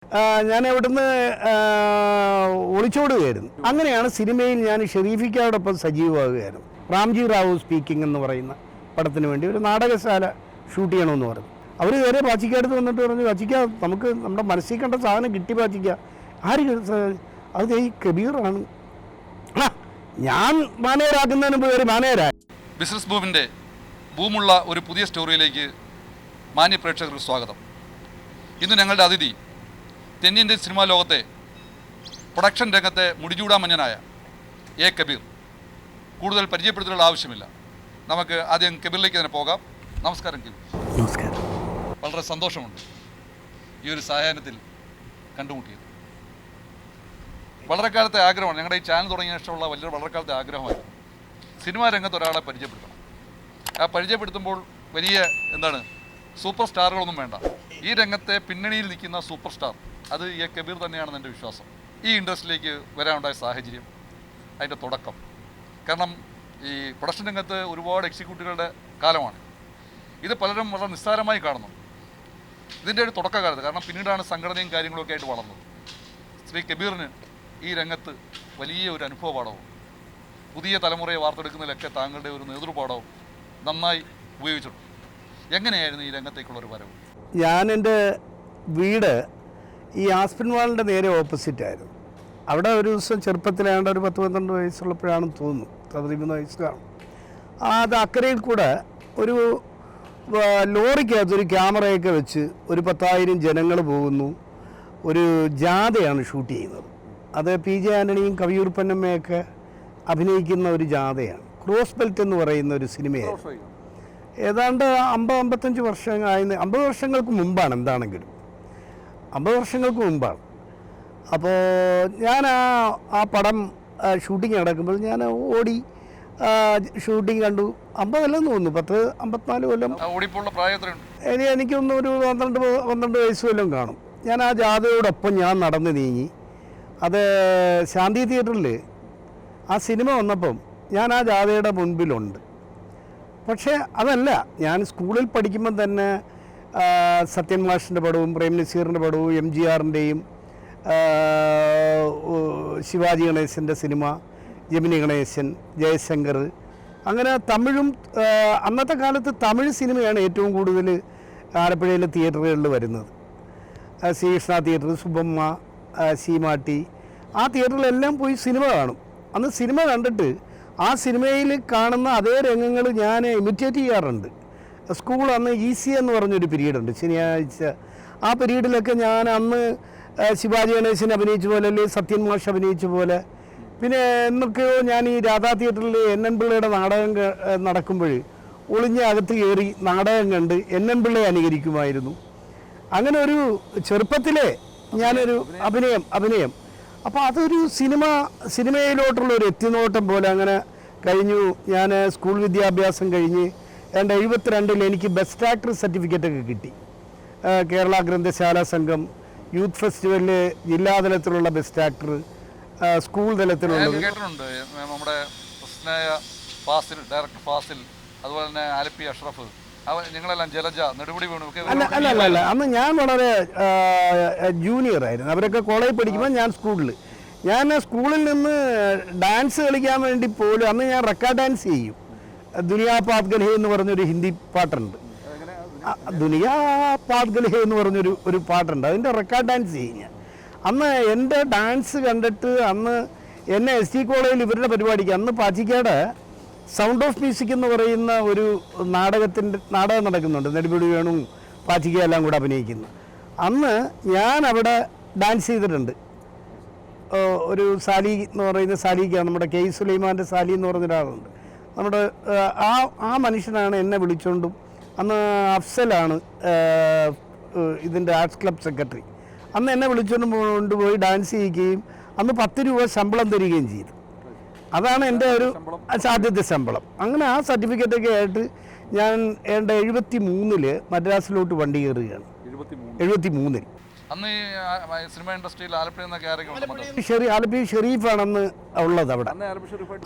ഞാൻ അവിടുന്ന് ഒളിച്ചോടുകയായിരുന്നു. അങ്ങനെയാണ് സിനിമയിൽ ഞാൻ ഷെരീഫിക്കയോടൊപ്പം സജീവമാകുകയായിരുന്നു. റാംജി റാവു സ്പീക്കിംഗ് എന്ന് പറയുന്ന പടത്തിന് വേണ്ടി ഒരു നാടകശാല ഷൂട്ട് ചെയ്യണമെന്ന് പറഞ്ഞു. അവർ നേരെ പാച്ചിക്കടുത്ത് വന്നിട്ട് പറഞ്ഞു, പാച്ചിക്ക നമുക്ക് നമ്മുടെ മനസ്സിൽ കണ്ട സാധനം കിട്ടി പാച്ചിക്ക. ആര് അത് ഈ കബീറാണ്. ഞാൻ മാനേജരാക്കുന്നതിന് മുമ്പ് ഒരു മാനേജരായി. ബിസിനസ് ബൂമിൻ്റെ ബൂമുള്ള ഒരു പുതിയ സ്റ്റോറിയിലേക്ക് മാന്യ പ്രേക്ഷകർക്ക് സ്വാഗതം. ഇന്ന് ഞങ്ങളുടെ അതിഥി തെന്നിന്ത്യൻ സിനിമാ ലോകത്തെ പ്രൊഡക്ഷൻ രംഗത്തെ മുടിചൂടാമഞ്ഞനായ എ കബീർ. കൂടുതൽ പരിചയപ്പെടുത്തലുള്ള ആവശ്യമില്ല, നമുക്ക് ആദ്യം കബീറിലേക്ക് തന്നെ പോകാം. നമസ്കാരം കബീർ. നമസ്കാരം. വളരെ സന്തോഷമുണ്ട് ഈ ഒരു സായാഹ്നത്തിൽ കണ്ടുമുട്ടിയത്. വളരെ കാലത്തെ ആഗ്രഹമാണ്, ഞങ്ങളുടെ ഈ ചാനൽ തുടങ്ങിയ ശേഷമുള്ള വളരെ കാലത്തെ ആഗ്രഹമായിരുന്നു സിനിമാ രംഗത്ത് ഒരാളെ പരിചയപ്പെടുത്തണം. ആ പരിചയപ്പെടുത്തുമ്പോൾ വലിയ സൂപ്പർ സ്റ്റാറുകളൊന്നും വേണ്ട. ഈ രംഗത്തെ പിന്നണിയിൽ നിൽക്കുന്ന സൂപ്പർ സ്റ്റാർ അത് എ കബീർ തന്നെയാണെന്ന് എൻ്റെ വിശ്വാസം. ഈ ഇൻഡസ്ട്രിയിലേക്ക് വരാനുണ്ടായ സാഹചര്യം, അതിൻ്റെ തുടക്കം, കാരണം ഈ പ്രൊഡക്ഷൻ രംഗത്ത് ഒരുപാട് എക്സിക്യൂട്ടീവുകളുടെ കാലമാണ്. ഇത് പലരും വളരെ നിസ്സാരമായി കാണുന്നു ഇതിൻ്റെ ഒരു തുടക്കകാലത്ത്. കാരണം പിന്നീടാണ് സംഘടനയും കാര്യങ്ങളൊക്കെ ആയിട്ട് വളർന്നത്. ശ്രീ കബീറിന് ഈ രംഗത്ത് വലിയ ഒരു അനുഭവപാഠവും പുതിയ തലമുറയെ വാർത്തെടുക്കുന്നതിലൊക്കെ താങ്കളുടെ ഒരു നേതൃപാഠവും നന്നായി ഉപയോഗിച്ചിട്ടുണ്ട്. എങ്ങനെയായിരുന്നു ഈ രംഗത്തേക്കുള്ളൊരു വരവ്? ഞാൻ എൻ്റെ വീട് ഈ ആസ്പിൻ വാളിൻ്റെ നേരെ ഓപ്പോസിറ്റായിരുന്നു. അവിടെ ഒരു ദിവസം ചെറുപ്പത്തിലാണ്ട് ഒരു 10-12 വയസ്സുള്ളപ്പോഴാണെന്ന് തോന്നുന്നു, 13 വയസ്സിലാണ്. അത് അക്കരയിൽ കൂടെ ഒരു ലോറിക്കകത്ത് ഒരു ക്യാമറയൊക്കെ വെച്ച് ഒരു 10,000 ജനങ്ങൾ പോകുന്നു. ഒരു ജാഥയാണ് ഷൂട്ട് ചെയ്യുന്നത്. അത് PJ ആൻ്റണിയും കവിയൂർ പൊന്നമ്മയൊക്കെ അഭിനയിക്കുന്ന ഒരു ജാഥയാണ്. ക്രോസ് ബെൽറ്റ് എന്ന് പറയുന്ന ഒരു സിനിമയായിരുന്നു. ഏതാണ്ട് 50-55 വർഷമായി, 50 വർഷങ്ങൾക്ക് മുമ്പാണ്. എന്താണെങ്കിലും 50 വർഷങ്ങൾക്ക് മുമ്പാണ്. അപ്പോൾ ഞാൻ ആ പടം ഷൂട്ടിങ് നടക്കുമ്പോൾ ഞാൻ ഓടി ഷൂട്ടിങ് കണ്ടു. 50 അല്ലെന്ന് തോന്നുന്നു, 10-54 കൊല്ലം. എനിക്കൊന്നും ഒരു 12 വയസ്സ് വല്ലതും കാണും. ഞാൻ ആ ജാഥയോടൊപ്പം ഞാൻ നടന്ന് നീങ്ങി. അത് ശാന്തി തിയേറ്ററിൽ ആ സിനിമ വന്നപ്പം ഞാൻ ആ ജാഥയുടെ മുൻപിലുണ്ട്. പക്ഷേ അതല്ല, ഞാൻ സ്കൂളിൽ പഠിക്കുമ്പം തന്നെ സത്യൻ മാഷിൻ്റെ പടവും പ്രേം നസീറിൻ്റെ പടവും MGRൻ്റെയും ശിവാജി ഗണേശൻ്റെ സിനിമ, ജമിനി ഗണേശൻ, ജയശങ്കർ, അങ്ങനെ തമിഴും. അന്നത്തെ കാലത്ത് തമിഴ് സിനിമയാണ് ഏറ്റവും കൂടുതൽ ആലപ്പുഴയിലെ തിയേറ്ററുകളിൽ വരുന്നത്. ശ്രീകൃഷ്ണ തിയേറ്റർ, സുബ്ബമ്മ, സീമാട്ടി, ആ തിയേറ്ററിലെല്ലാം പോയി സിനിമ കാണും. അന്ന് സിനിമ കണ്ടിട്ട് ആ സിനിമയിൽ കാണുന്ന അതേ രംഗങ്ങൾ ഞാൻ ഇമിറ്റേറ്റ് ചെയ്യാറുണ്ട്. സ്കൂൾ അന്ന് EC എന്ന് പറഞ്ഞൊരു പീരീഡുണ്ട്, ശനിയാഴ്ച. ആ പീരീഡിലൊക്കെ ഞാൻ അന്ന് ശിവാജി ഗണേശൻ അഭിനയിച്ച പോലെ, അല്ലെങ്കിൽ സത്യൻ മാഷ് അഭിനയിച്ച പോലെ, പിന്നെ എന്നൊക്കെയോ ഞാൻ ഈ രാധാ തിയേറ്ററിൽ NN പിള്ളയുടെ നാടകം നടക്കുമ്പോൾ ഒളിഞ്ഞ് അകത്ത് കയറി നാടകം കണ്ട് NN പിള്ളയെ അനുകരിക്കുമായിരുന്നു. അങ്ങനെ ഒരു ചെറുപ്പത്തിലെ ഞാനൊരു അഭിനയം. അപ്പോൾ അതൊരു സിനിമയിലോട്ടുള്ള ഒരു എത്തിനോട്ടം പോലെ അങ്ങനെ കഴിഞ്ഞു. ഞാൻ സ്കൂൾ വിദ്യാഭ്യാസം കഴിഞ്ഞ് 1972 എനിക്ക് ബെസ്റ്റ് ആക്ടർ സർട്ടിഫിക്കറ്റൊക്കെ കിട്ടി. കേരള ഗ്രന്ഥശാല സംഘം യൂത്ത് ഫെസ്റ്റിവലിൽ ജില്ലാതലത്തിലുള്ള ബെസ്റ്റ് ആക്ടർ, സ്കൂൾ തലത്തിലുള്ളത്. നമ്മുടെ ഡയറക്ടർ ഫാസിൽ, അതുപോലെ തന്നെ ആലപ്പി അഷ്റഫ്, നിങ്ങളെല്ലാം ജലജ, നെടുമുടി വീണു. അല്ല, അന്ന് ഞാൻ വളരെ ജൂനിയർ ആയിരുന്നു. അവരൊക്കെ കോളേജിൽ പഠിക്കുമ്പോൾ ഞാൻ സ്കൂളിൽ നിന്ന് ഡാൻസ് കളിക്കാൻ വേണ്ടി പോലും അന്ന് ഞാൻ റെക്കാർഡ് ഡാൻസ് ചെയ്യും. ദുനിയാ പാത് ഗൽഹേ എന്ന് പറഞ്ഞൊരു ഹിന്ദി പാട്ടുണ്ട്. ദുനിയാ പാത് ഗൽഹേ എന്ന് പറഞ്ഞൊരു പാട്ടുണ്ട്. അതിൻ്റെ റെക്കാർഡ് ഡാൻസ് ചെയ്യും ഞാൻ. അന്ന് എൻ്റെ ഡാൻസ് കണ്ടിട്ട് അന്ന് എന്നെ ST കോളേജിൽ ഇവരുടെ പരിപാടിക്ക്, അന്ന് പാച്ചിക്കാട് സൗണ്ട് ഓഫ് മ്യൂസിക് എന്ന് പറയുന്ന ഒരു നാടകം നടക്കുന്നുണ്ട്. നെടുമുടി വേണു, പാച്ചിക്ക എല്ലാം കൂടെ അഭിനയിക്കുന്നു. അന്ന് ഞാൻ അവിടെ ഡാൻസ് ചെയ്തിട്ടുണ്ട്. ഒരു സാലി എന്ന് പറയുന്ന സാലിക്കാണ്, നമ്മുടെ K. സുലൈമാൻ്റെ സാലി എന്ന് പറഞ്ഞൊരാളുണ്ട്. നമ്മുടെ ആ മനുഷ്യനാണ് എന്നെ വിളിച്ചുകൊണ്ടും, അന്ന് അഫ്സലാണ് ഇതിൻ്റെ ആർട്സ് ക്ലബ് സെക്രട്ടറി, അന്ന് എന്നെ കൊണ്ടുപോയി ഡാൻസ് ചെയ്യിക്കുകയും അന്ന് 10 രൂപ ശമ്പളം തരികയും ചെയ്തു. അതാണ് എൻ്റെ ഒരു ആദ്യത്തെ ശമ്പളം. അങ്ങനെ ആ സർട്ടിഫിക്കറ്റൊക്കെ ആയിട്ട് ഞാൻ 73 മദ്രാസിലോട്ട് വണ്ടി കയറുകയാണ്. 73 ആലപ്പി ഷെരീഫാണെന്ന് ഉള്ളത് അവിടെ.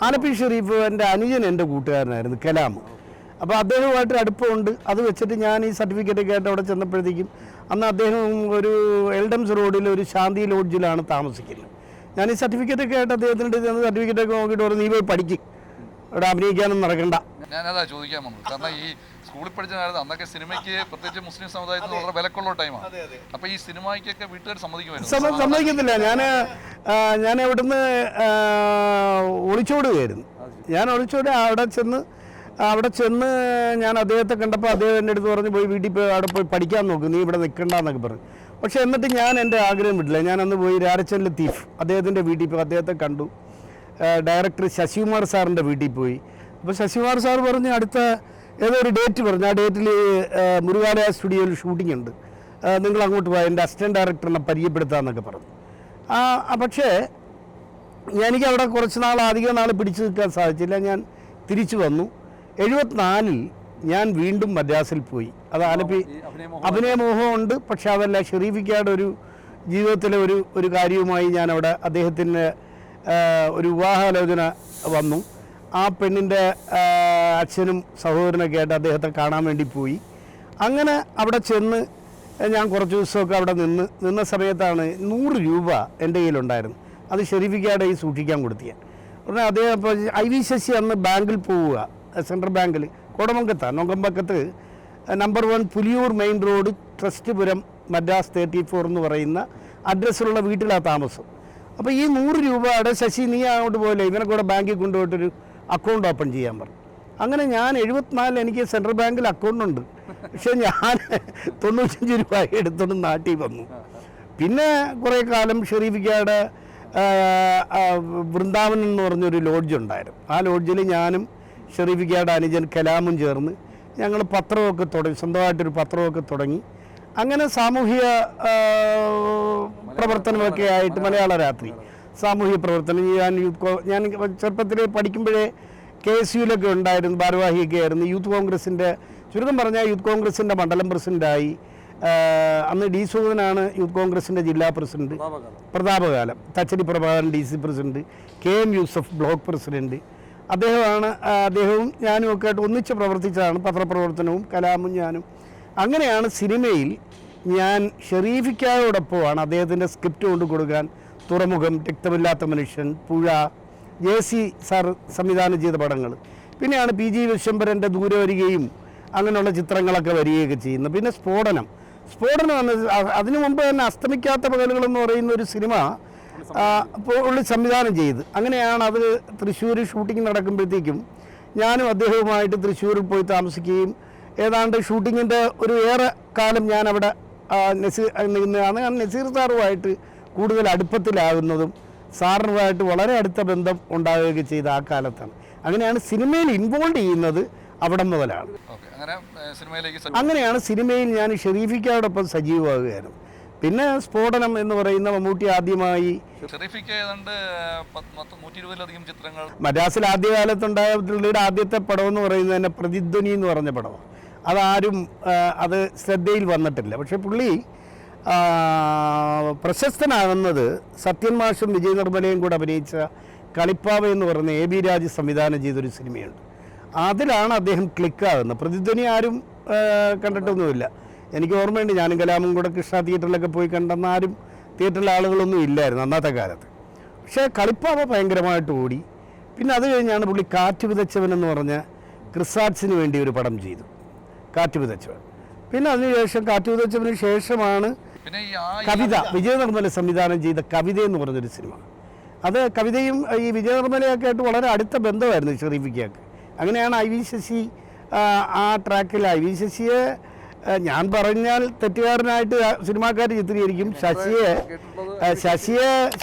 ആലപ്പി ഷെരീഫ് എൻ്റെ അനുജൻ, എൻ്റെ കൂട്ടുകാരനായിരുന്നു, കലാം. അപ്പോൾ അദ്ദേഹവുമായിട്ട് അടുപ്പമുണ്ട്. അത് വെച്ചിട്ട് ഞാൻ ഈ സർട്ടിഫിക്കറ്റൊക്കെ ആയിട്ട് അവിടെ ചെന്നപ്പോഴത്തേക്കും അന്ന് അദ്ദേഹം ഒരു എൽഡംസ് റോഡിൽ ഒരു ശാന്തി ലോഡ്ജിലാണ് താമസിക്കുന്നത്. ഞാൻ ഈ സർട്ടിഫിക്കറ്റൊക്കെ ആയിട്ട് അദ്ദേഹത്തിൻ്റെ സർട്ടിഫിക്കറ്റൊക്കെ നോക്കിയിട്ട് പറഞ്ഞു, നീ പോയി പഠിക്കും, ഇവിടെ അഭിനയിക്കാനൊന്നും നടക്കണ്ട. ഞാനതാ ചോദിക്കാൻ വന്നത്. കാരണം ഈ സ്കൂളിൽ പഠിച്ച കാലത്ത് അന്നൊക്കെ സിനിമയ്ക്ക് പ്രത്യേകിച്ച് മുസ്ലിം സമുദായത്തിന് വളരെ വിലക്കുള്ള ടൈമാണ്. അപ്പോൾ ഈ സിനിമയ്ക്കൊക്കെ വീട്ടുകാർ സമ്മതിക്കത്തില്ല. ഞാൻ അവിടുന്ന് ഒളിച്ചോടുകയായിരുന്നു. ഞാൻ ഒളിച്ചോടി അവിടെ ചെന്ന് ഞാൻ അദ്ദേഹത്തെ കണ്ടപ്പോൾ അദ്ദേഹം എൻ്റെ അടുത്ത് പറഞ്ഞ് പോയി വീട്ടിൽ പോയി അവിടെ പോയി പഠിക്കാൻ നോക്കും, നീ ഇവിടെ നിൽക്കണ്ടെന്നൊക്കെ പറഞ്ഞു. പക്ഷേ എന്നിട്ട് ഞാൻ എൻ്റെ ആഗ്രഹം വിട്ടില്ല. ഞാൻ അന്ന് പോയി രാരച്ചൻ ലത്തീഫ് അദ്ദേഹത്തിൻ്റെ വീട്ടിൽ പോയി അദ്ദേഹത്തെ കണ്ടു. ഡയറക്ടർ ശശികുമാർ സാറിൻ്റെ വീട്ടിൽ പോയി. അപ്പോൾ ശശികുമാർ സാർ പറഞ്ഞ് അടുത്ത ഏതോ ഒരു ഡേറ്റ് പറഞ്ഞു, ആ ഡേറ്റിൽ മുരുകാലയ സ്റ്റുഡിയോയിൽ ഷൂട്ടിംഗ് ഉണ്ട്, നിങ്ങൾ അങ്ങോട്ട് പോയി എൻ്റെ അസിസ്റ്റൻറ്റ് ഡയറക്ടറിനെ പരിചയപ്പെടുത്താമെന്നൊക്കെ പറഞ്ഞു. പക്ഷേ എനിക്ക് അവിടെ കുറച്ച് നാൾ അധികം നാൾ പിടിച്ചു നിൽക്കാൻ സാധിച്ചില്ല. ഞാൻ തിരിച്ചു വന്നു. 74 ഞാൻ വീണ്ടും മദ്രാസിൽ പോയി. അത് ആലപ്പി അഭിനയമോഹമുണ്ട്. പക്ഷെ അതല്ല, ഷെരീഫിക്കയുടെ ഒരു ജീവിതത്തിലെ ഒരു കാര്യവുമായി ഞാനവിടെ അദ്ദേഹത്തിൻ്റെ ഒരു വിവാഹാലോചന വന്നു. ആ പെണ്ണിൻ്റെ അച്ഛനും സഹോദരനൊക്കെ ആയിട്ട് അദ്ദേഹത്തെ കാണാൻ വേണ്ടി പോയി. അങ്ങനെ അവിടെ ചെന്ന് ഞാൻ കുറച്ച് ദിവസമൊക്കെ അവിടെ നിന്ന സമയത്താണ് 100 രൂപ എൻ്റെ കയ്യിലുണ്ടായിരുന്നു. അത് ഷെരീഫിക്കയുടെ ഈ സൂക്ഷിക്കാൻ കൊടുത്തിയ ഉടനെ അദ്ദേഹം ഇപ്പോൾ IV ശശി അന്ന് ബാങ്കിൽ പോവുക, സെൻട്രൽ ബാങ്കിൽ കോടമംഗത്താണ്, നൊങ്കമ്പക്കത്ത് number 1 Puliyur main road Trustpuram Madras 34 എന്ന് പറയുന്ന അഡ്രസ്സിലുള്ള വീട്ടിലാണ് താമസം. അപ്പോൾ ഈ 100 രൂപയുടെ ശശി നീ അങ്ങോട്ട് പോയില്ലേ, ഇവനെ കൂടെ ബാങ്കിൽ കൊണ്ടുപോയിട്ടൊരു അക്കൗണ്ട് ഓപ്പൺ ചെയ്യാൻ പറഞ്ഞു. അങ്ങനെ ഞാൻ 74 എനിക്ക് സെൻട്രൽ ബാങ്കിൽ അക്കൗണ്ടുണ്ട്. പക്ഷേ ഞാൻ 95 രൂപ എടുത്തോണ്ട് നാട്ടിൽ വന്നു. പിന്നെ കുറേ കാലം ഷെരീഫിക്കയുടെ വൃന്ദാവൻ എന്ന് പറഞ്ഞൊരു ലോഡ്ജ് ഉണ്ടായിരുന്നു. ആ ലോഡ്ജിൽ ഞാനും ഷെരീഫിക്കയുടെ അനുജൻ കലാമും ചേർന്ന് ഞങ്ങൾ പത്രമൊക്കെ തുടങ്ങി, സ്വന്തമായിട്ടൊരു പത്രമൊക്കെ തുടങ്ങി. അങ്ങനെ സാമൂഹിക പ്രവർത്തനമൊക്കെ ആയിട്ട് മലയാള രാത്രി സാമൂഹിക പ്രവർത്തനം. ഞാൻ ചെറുപ്പത്തിൽ പഠിക്കുമ്പോഴേ KSUലൊക്കെ ഉണ്ടായിരുന്നു, ഭാരവാഹിയൊക്കെ ആയിരുന്നു. യൂത്ത് കോൺഗ്രസിൻ്റെ, ചുരുക്കം പറഞ്ഞാൽ യൂത്ത് കോൺഗ്രസിൻ്റെ മണ്ഡലം പ്രസിഡൻ്റായി. അന്ന് ഡി സൂദനാണ് യൂത്ത് കോൺഗ്രസിൻ്റെ ജില്ലാ പ്രസിഡന്റ്. പ്രതാപകാലം Thachadi Prabhakaran DC president, KM Yusuf block president. അദ്ദേഹവും ഞാനും ഒക്കെ ആയിട്ട് ഒന്നിച്ച് പ്രവർത്തിച്ചതാണ് പത്രപ്രവർത്തനവും കലാമും ഞാനും. അങ്ങനെയാണ് സിനിമയിൽ ഞാൻ ഷെരീഫിക്കയോടൊപ്പമാണ് അദ്ദേഹത്തിൻ്റെ സ്ക്രിപ്റ്റ് കൊണ്ട് കൊടുക്കാൻ തുറമുഖം, രക്തമില്ലാത്ത മനുഷ്യൻ, പുഴ, JC സാർ സംവിധാനം ചെയ്ത പടങ്ങൾ. പിന്നെയാണ് PG വിശ്വംഭരൻ്റെ ദൂരെ വരികയും അങ്ങനെയുള്ള ചിത്രങ്ങളൊക്കെ വരികയൊക്കെ ചെയ്യുന്നത്. പിന്നെ സ്ഫോടനം എന്ന അതിനു മുമ്പ് തന്നെ അസ്തമിക്കാത്ത പകലുകളെന്ന് പറയുന്ന ഒരു സിനിമ പുള്ളി സംവിധാനം ചെയ്ത്. അങ്ങനെയാണ് അത് തൃശ്ശൂർ ഷൂട്ടിംഗ് നടക്കുമ്പോഴത്തേക്കും ഞാനും അദ്ദേഹവുമായിട്ട് തൃശ്ശൂരിൽ പോയി താമസിക്കുകയും ഏതാണ്ട് ഷൂട്ടിങ്ങിൻ്റെ ഒരു ഏറെ കാലം ഞാൻ അവിടെ നസീർ സാറുമായിട്ട് കൂടുതൽ അടുപ്പത്തിലാകുന്നതും സാറിനുമായിട്ട് വളരെ അടുത്ത ബന്ധം ഉണ്ടാവുകയൊക്കെ ചെയ്ത ആ കാലത്താണ്. അങ്ങനെയാണ് സിനിമയിൽ ഇൻവോൾവ് ചെയ്യുന്നത് അവിടെ മുതലാണ്. അങ്ങനെയാണ് സിനിമയിൽ ഞാൻ ഷെരീഫിക്കയോടൊപ്പം സജീവമാകുകയായിരുന്നു. പിന്നെ സ്ഫോടനം എന്ന് പറയുന്ന മമ്മൂട്ടി ആദ്യമായി മദ്രാസിൽ ആദ്യകാലത്തുണ്ടായ പുള്ളിയുടെ ആദ്യത്തെ പടം എന്ന് പറയുന്നത് തന്നെ പ്രതിധ്വനി എന്ന് പറഞ്ഞ പടമാണ്. അതാരും അത് ശ്രദ്ധയിൽ വന്നിട്ടില്ല. പക്ഷെ പുള്ളി പ്രശസ്തനാകുന്നത് സത്യൻ മാഷും വിജയ് നിർമ്മലയും കൂടെ അഭിനയിച്ച കളിപ്പാവ എന്ന് പറയുന്ന AB രാജ് സംവിധാനം ചെയ്തൊരു സിനിമയുണ്ട്. അതിലാണ് അദ്ദേഹം ക്ലിക്കാകുന്നത്. പ്രതിധ്വനി ആരും കണ്ടിട്ടൊന്നുമില്ല. എനിക്ക് ഓർമ്മയുണ്ട്, ഞാനും കലാമും കൂടെ കൃഷ്ണ തിയേറ്ററിലൊക്കെ പോയി കണ്ടെന്ന ആരും തിയേറ്ററിലെ ആളുകളൊന്നും ഇല്ലായിരുന്നു അന്നത്തെ കാലത്ത്. പക്ഷേ കളിപ്പാവ ഭയങ്കരമായിട്ട് ഓടി. പിന്നെ അത് കഴിഞ്ഞാണ് പുള്ളി കാറ്റ് വിതച്ചവൻ എന്ന് പറഞ്ഞ ക്രിസാറ്റ്സിന് വേണ്ടി ഒരു പടം ചെയ്തു, കാറ്റ് വിതച്ചവൻ. പിന്നെ അതിനുശേഷം കാറ്റ് വിതച്ചവന് ശേഷമാണ് കവിത, വിജയ നിർമ്മല സംവിധാനം ചെയ്ത കവിത എന്ന് പറഞ്ഞൊരു സിനിമ. അത് കവിതയും ഈ വിജയ നിർമ്മലയൊക്കെ ആയിട്ട് വളരെ അടുത്ത ബന്ധമായിരുന്നു ഷെരീഫിക്കയ്ക്ക്. അങ്ങനെയാണ് IV ശശി ആ ട്രാക്കിൽ. IV ശശിയെ ഞാൻ പറഞ്ഞാൽ തെറ്റുകാരനായിട്ട് സിനിമാക്കാർ ചിത്രീകരിക്കും.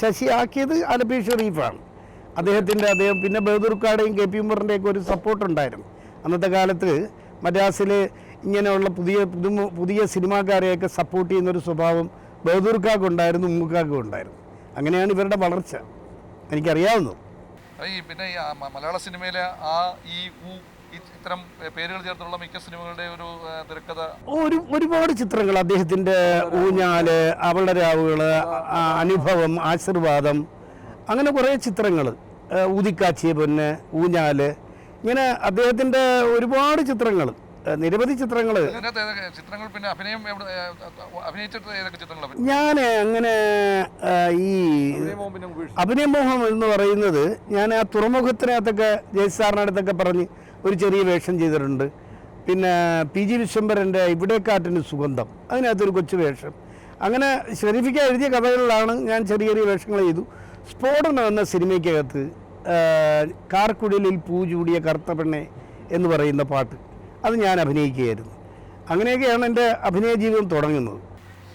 ശശി ആക്കിയത് ആലപ്പി ഷെരീഫാണ്. അദ്ദേഹം പിന്നെ ബഹദൂർക്കാടെയും KP ഉമ്മറിൻ്റെയൊക്കെ ഒരു സപ്പോർട്ട് ഉണ്ടായിരുന്നു. അന്നത്തെ കാലത്ത് മദ്രാസിൽ ഇങ്ങനെയുള്ള പുതിയ സിനിമാക്കാരെയൊക്കെ സപ്പോർട്ട് ചെയ്യുന്നൊരു സ്വഭാവം ബഹദൂർക്കാർക്ക് ഉണ്ടായിരുന്നു, ഉമ്മുക്കാർക്കും ഉണ്ടായിരുന്നു. അങ്ങനെയാണ് ഇവരുടെ വളർച്ച എനിക്കറിയാവുന്നത്. പിന്നെ മലയാള സിനിമയിലെ ഇത്തരം പേരുകൾ ചേർത്തുള്ള മിക്ക സിനിമകളുടെ ഒരു തിരക്കഥ, ഒരുപാട് ചിത്രങ്ങൾ അദ്ദേഹത്തിൻ്റെ ഊഞ്ഞാല്, അവളുടെ രാവുകൾ, അനുഭവം, ആശീർവാദം, അങ്ങനെ കുറേ ചിത്രങ്ങൾ, ഊതിക്കാച്ചിയ പൊന്ന്, ഊഞ്ഞാല്, ഇങ്ങനെ അദ്ദേഹത്തിൻ്റെ ഒരുപാട് ചിത്രങ്ങൾ നിരവധി ചിത്രങ്ങൾ. ചിത്രങ്ങൾ പിന്നെ അഭിനയിച്ചിട്ട് ഏതൊക്കെ ചിത്രങ്ങൾ? ഞാൻ അങ്ങനെ ഈ അഭിനയമോഹം എന്ന് പറയുന്നത് ഞാൻ ആ തുറമുഖത്തിനകത്തൊക്കെ ജയസാറിൻ്റെ അടുത്തൊക്കെ പറഞ്ഞ് ഒരു ചെറിയ വേഷം ചെയ്തിട്ടുണ്ട്. പിന്നെ PG വിശ്വംഭരൻ്റെ ഇവിടെക്കാട്ടിന് സുഗന്ധം, അതിനകത്തൊരു കൊച്ചു വേഷം. അങ്ങനെ ഷെരീഫിക്ക എഴുതിയ കഥകളിലാണ് ഞാൻ ചെറിയ ചെറിയ വേഷങ്ങൾ ചെയ്തു. സ്ഫോടനം എന്ന സിനിമയ്ക്കകത്ത് കാർക്കുഴലിൽ പൂ ചൂടിയ കറുത്ത പെണ്ണെ എന്ന് പറയുന്ന പാട്ട് അത് ഞാൻ അഭിനയിക്കുകയായിരുന്നു. അങ്ങനെയൊക്കെയാണ് എൻ്റെ അഭിനയ ജീവിതം തുടങ്ങുന്നത്.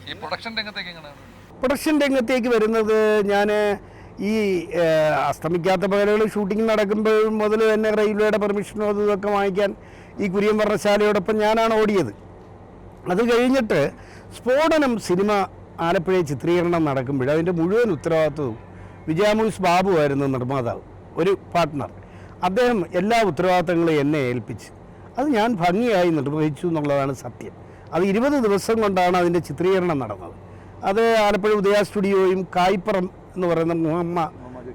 ഈ പ്രൊഡക്ഷൻ രംഗത്തേക്ക് എങ്ങനെയാണ്? പ്രൊഡക്ഷൻ രംഗത്തേക്ക് വരുന്നത് ഞാൻ ഈ അസ്തമിക്കാത്ത പകലുകൾ ഷൂട്ടിംഗ് നടക്കുമ്പോൾ മുതൽ തന്നെ റെയിൽവേയുടെ പെർമിഷനും അതും ഇതൊക്കെ വാങ്ങിക്കാൻ ഈ കുര്യൻ വർണ്ണശാലയോടൊപ്പം ഞാനാണ് ഓടിയത്. അത് കഴിഞ്ഞിട്ട് സ്ഫോടനം സിനിമ ആലപ്പുഴയിൽ ചിത്രീകരണം നടക്കുമ്പോൾ അതിൻ്റെ മുഴുവൻ ഉത്തരവാദിത്വവും വിജയമൂസ് ബാബു ആയിരുന്നു നിർമ്മാതാവ്, ഒരു പാർട്ട്ണർ. അദ്ദേഹം എല്ലാ ഉത്തരവാദിത്തങ്ങളും എന്നെ ഏൽപ്പിച്ച് അത് ഞാൻ ഭംഗിയായി നിർവഹിച്ചു എന്നുള്ളതാണ് സത്യം. അത് 20 ദിവസം കൊണ്ടാണ് അതിൻ്റെ ചിത്രീകരണം നടന്നത്. അത് ആലപ്പുഴ ഉദയ സ്റ്റുഡിയോയും കായ്പ്പുറം എന്ന് പറയുന്ന മുഹമ്മ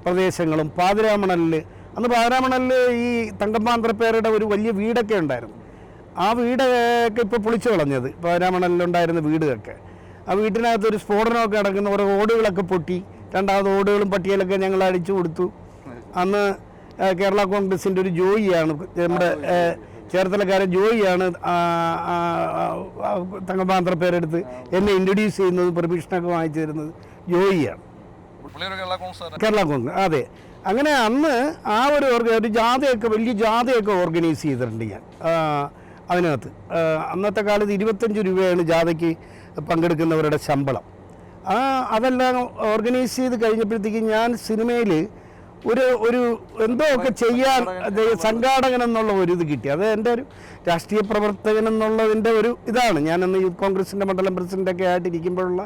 പ്രദേശങ്ങളും പാതിരാമണലിൽ, അന്ന് പാതിരാമണലിൽ ഈ തങ്കമ്പാന്ത്രപ്പേരുടെ ഒരു വലിയ വീടൊക്കെ ഉണ്ടായിരുന്നു. ആ വീടൊക്കെ ഇപ്പോൾ പൊളിച്ചു കളഞ്ഞത്, പാതിരാമണലിലുണ്ടായിരുന്ന വീടൊക്കെ. ആ വീട്ടിനകത്ത് ഒരു സ്ഫോടനമൊക്കെ നടക്കുന്ന ഓരോ ഓടുകളൊക്കെ പൊട്ടി, രണ്ടാമത് ഓടുകളും പട്ടിയലൊക്കെ ഞങ്ങൾ അടിച്ചു കൊടുത്തു. അന്ന് കേരള കോൺഗ്രസിൻ്റെ ഒരു ജോയിയാണ്, നമ്മുടെ ചേർത്തലക്കാരൻ ജോയിയാണ് തങ്കമ്പാന്ത്രപ്പേരെടുത്ത് എന്നെ ഇൻട്രൊഡ്യൂസ് ചെയ്യുന്നത്, പെർമിഷനൊക്കെ വാങ്ങിച്ചു തരുന്നത് ജോയിയാണ്, കേരള കോൺഗ്രസ്. അതെ. അങ്ങനെ അന്ന് ആ ഒരു ജാഥയൊക്കെ, വലിയ ജാഥയൊക്കെ ഓർഗനൈസ് ചെയ്തിട്ടുണ്ട് ഞാൻ അതിനകത്ത്. അന്നത്തെ കാലത്ത് 25 രൂപയാണ് ജാഥയ്ക്ക് പങ്കെടുക്കുന്നവരുടെ ശമ്പളം. അതെല്ലാം ഓർഗനൈസ് ചെയ്ത് കഴിഞ്ഞപ്പോഴത്തേക്കും ഞാൻ സിനിമയിൽ ഒരു എന്തോ ഒക്കെ ചെയ്യാൻ സംഘാടകൻ എന്നുള്ള ഒരു ഇത് കിട്ടി. അത് എൻ്റെ ഒരു രാഷ്ട്രീയ പ്രവർത്തകൻ എന്നുള്ളതിൻ്റെ ഒരു ഇതാണ്. ഞാനന്ന് യൂത്ത് കോൺഗ്രസിൻ്റെ മണ്ഡലം പ്രസിഡൻ്റൊക്കെ ആയിട്ടിരിക്കുമ്പോഴുള്ള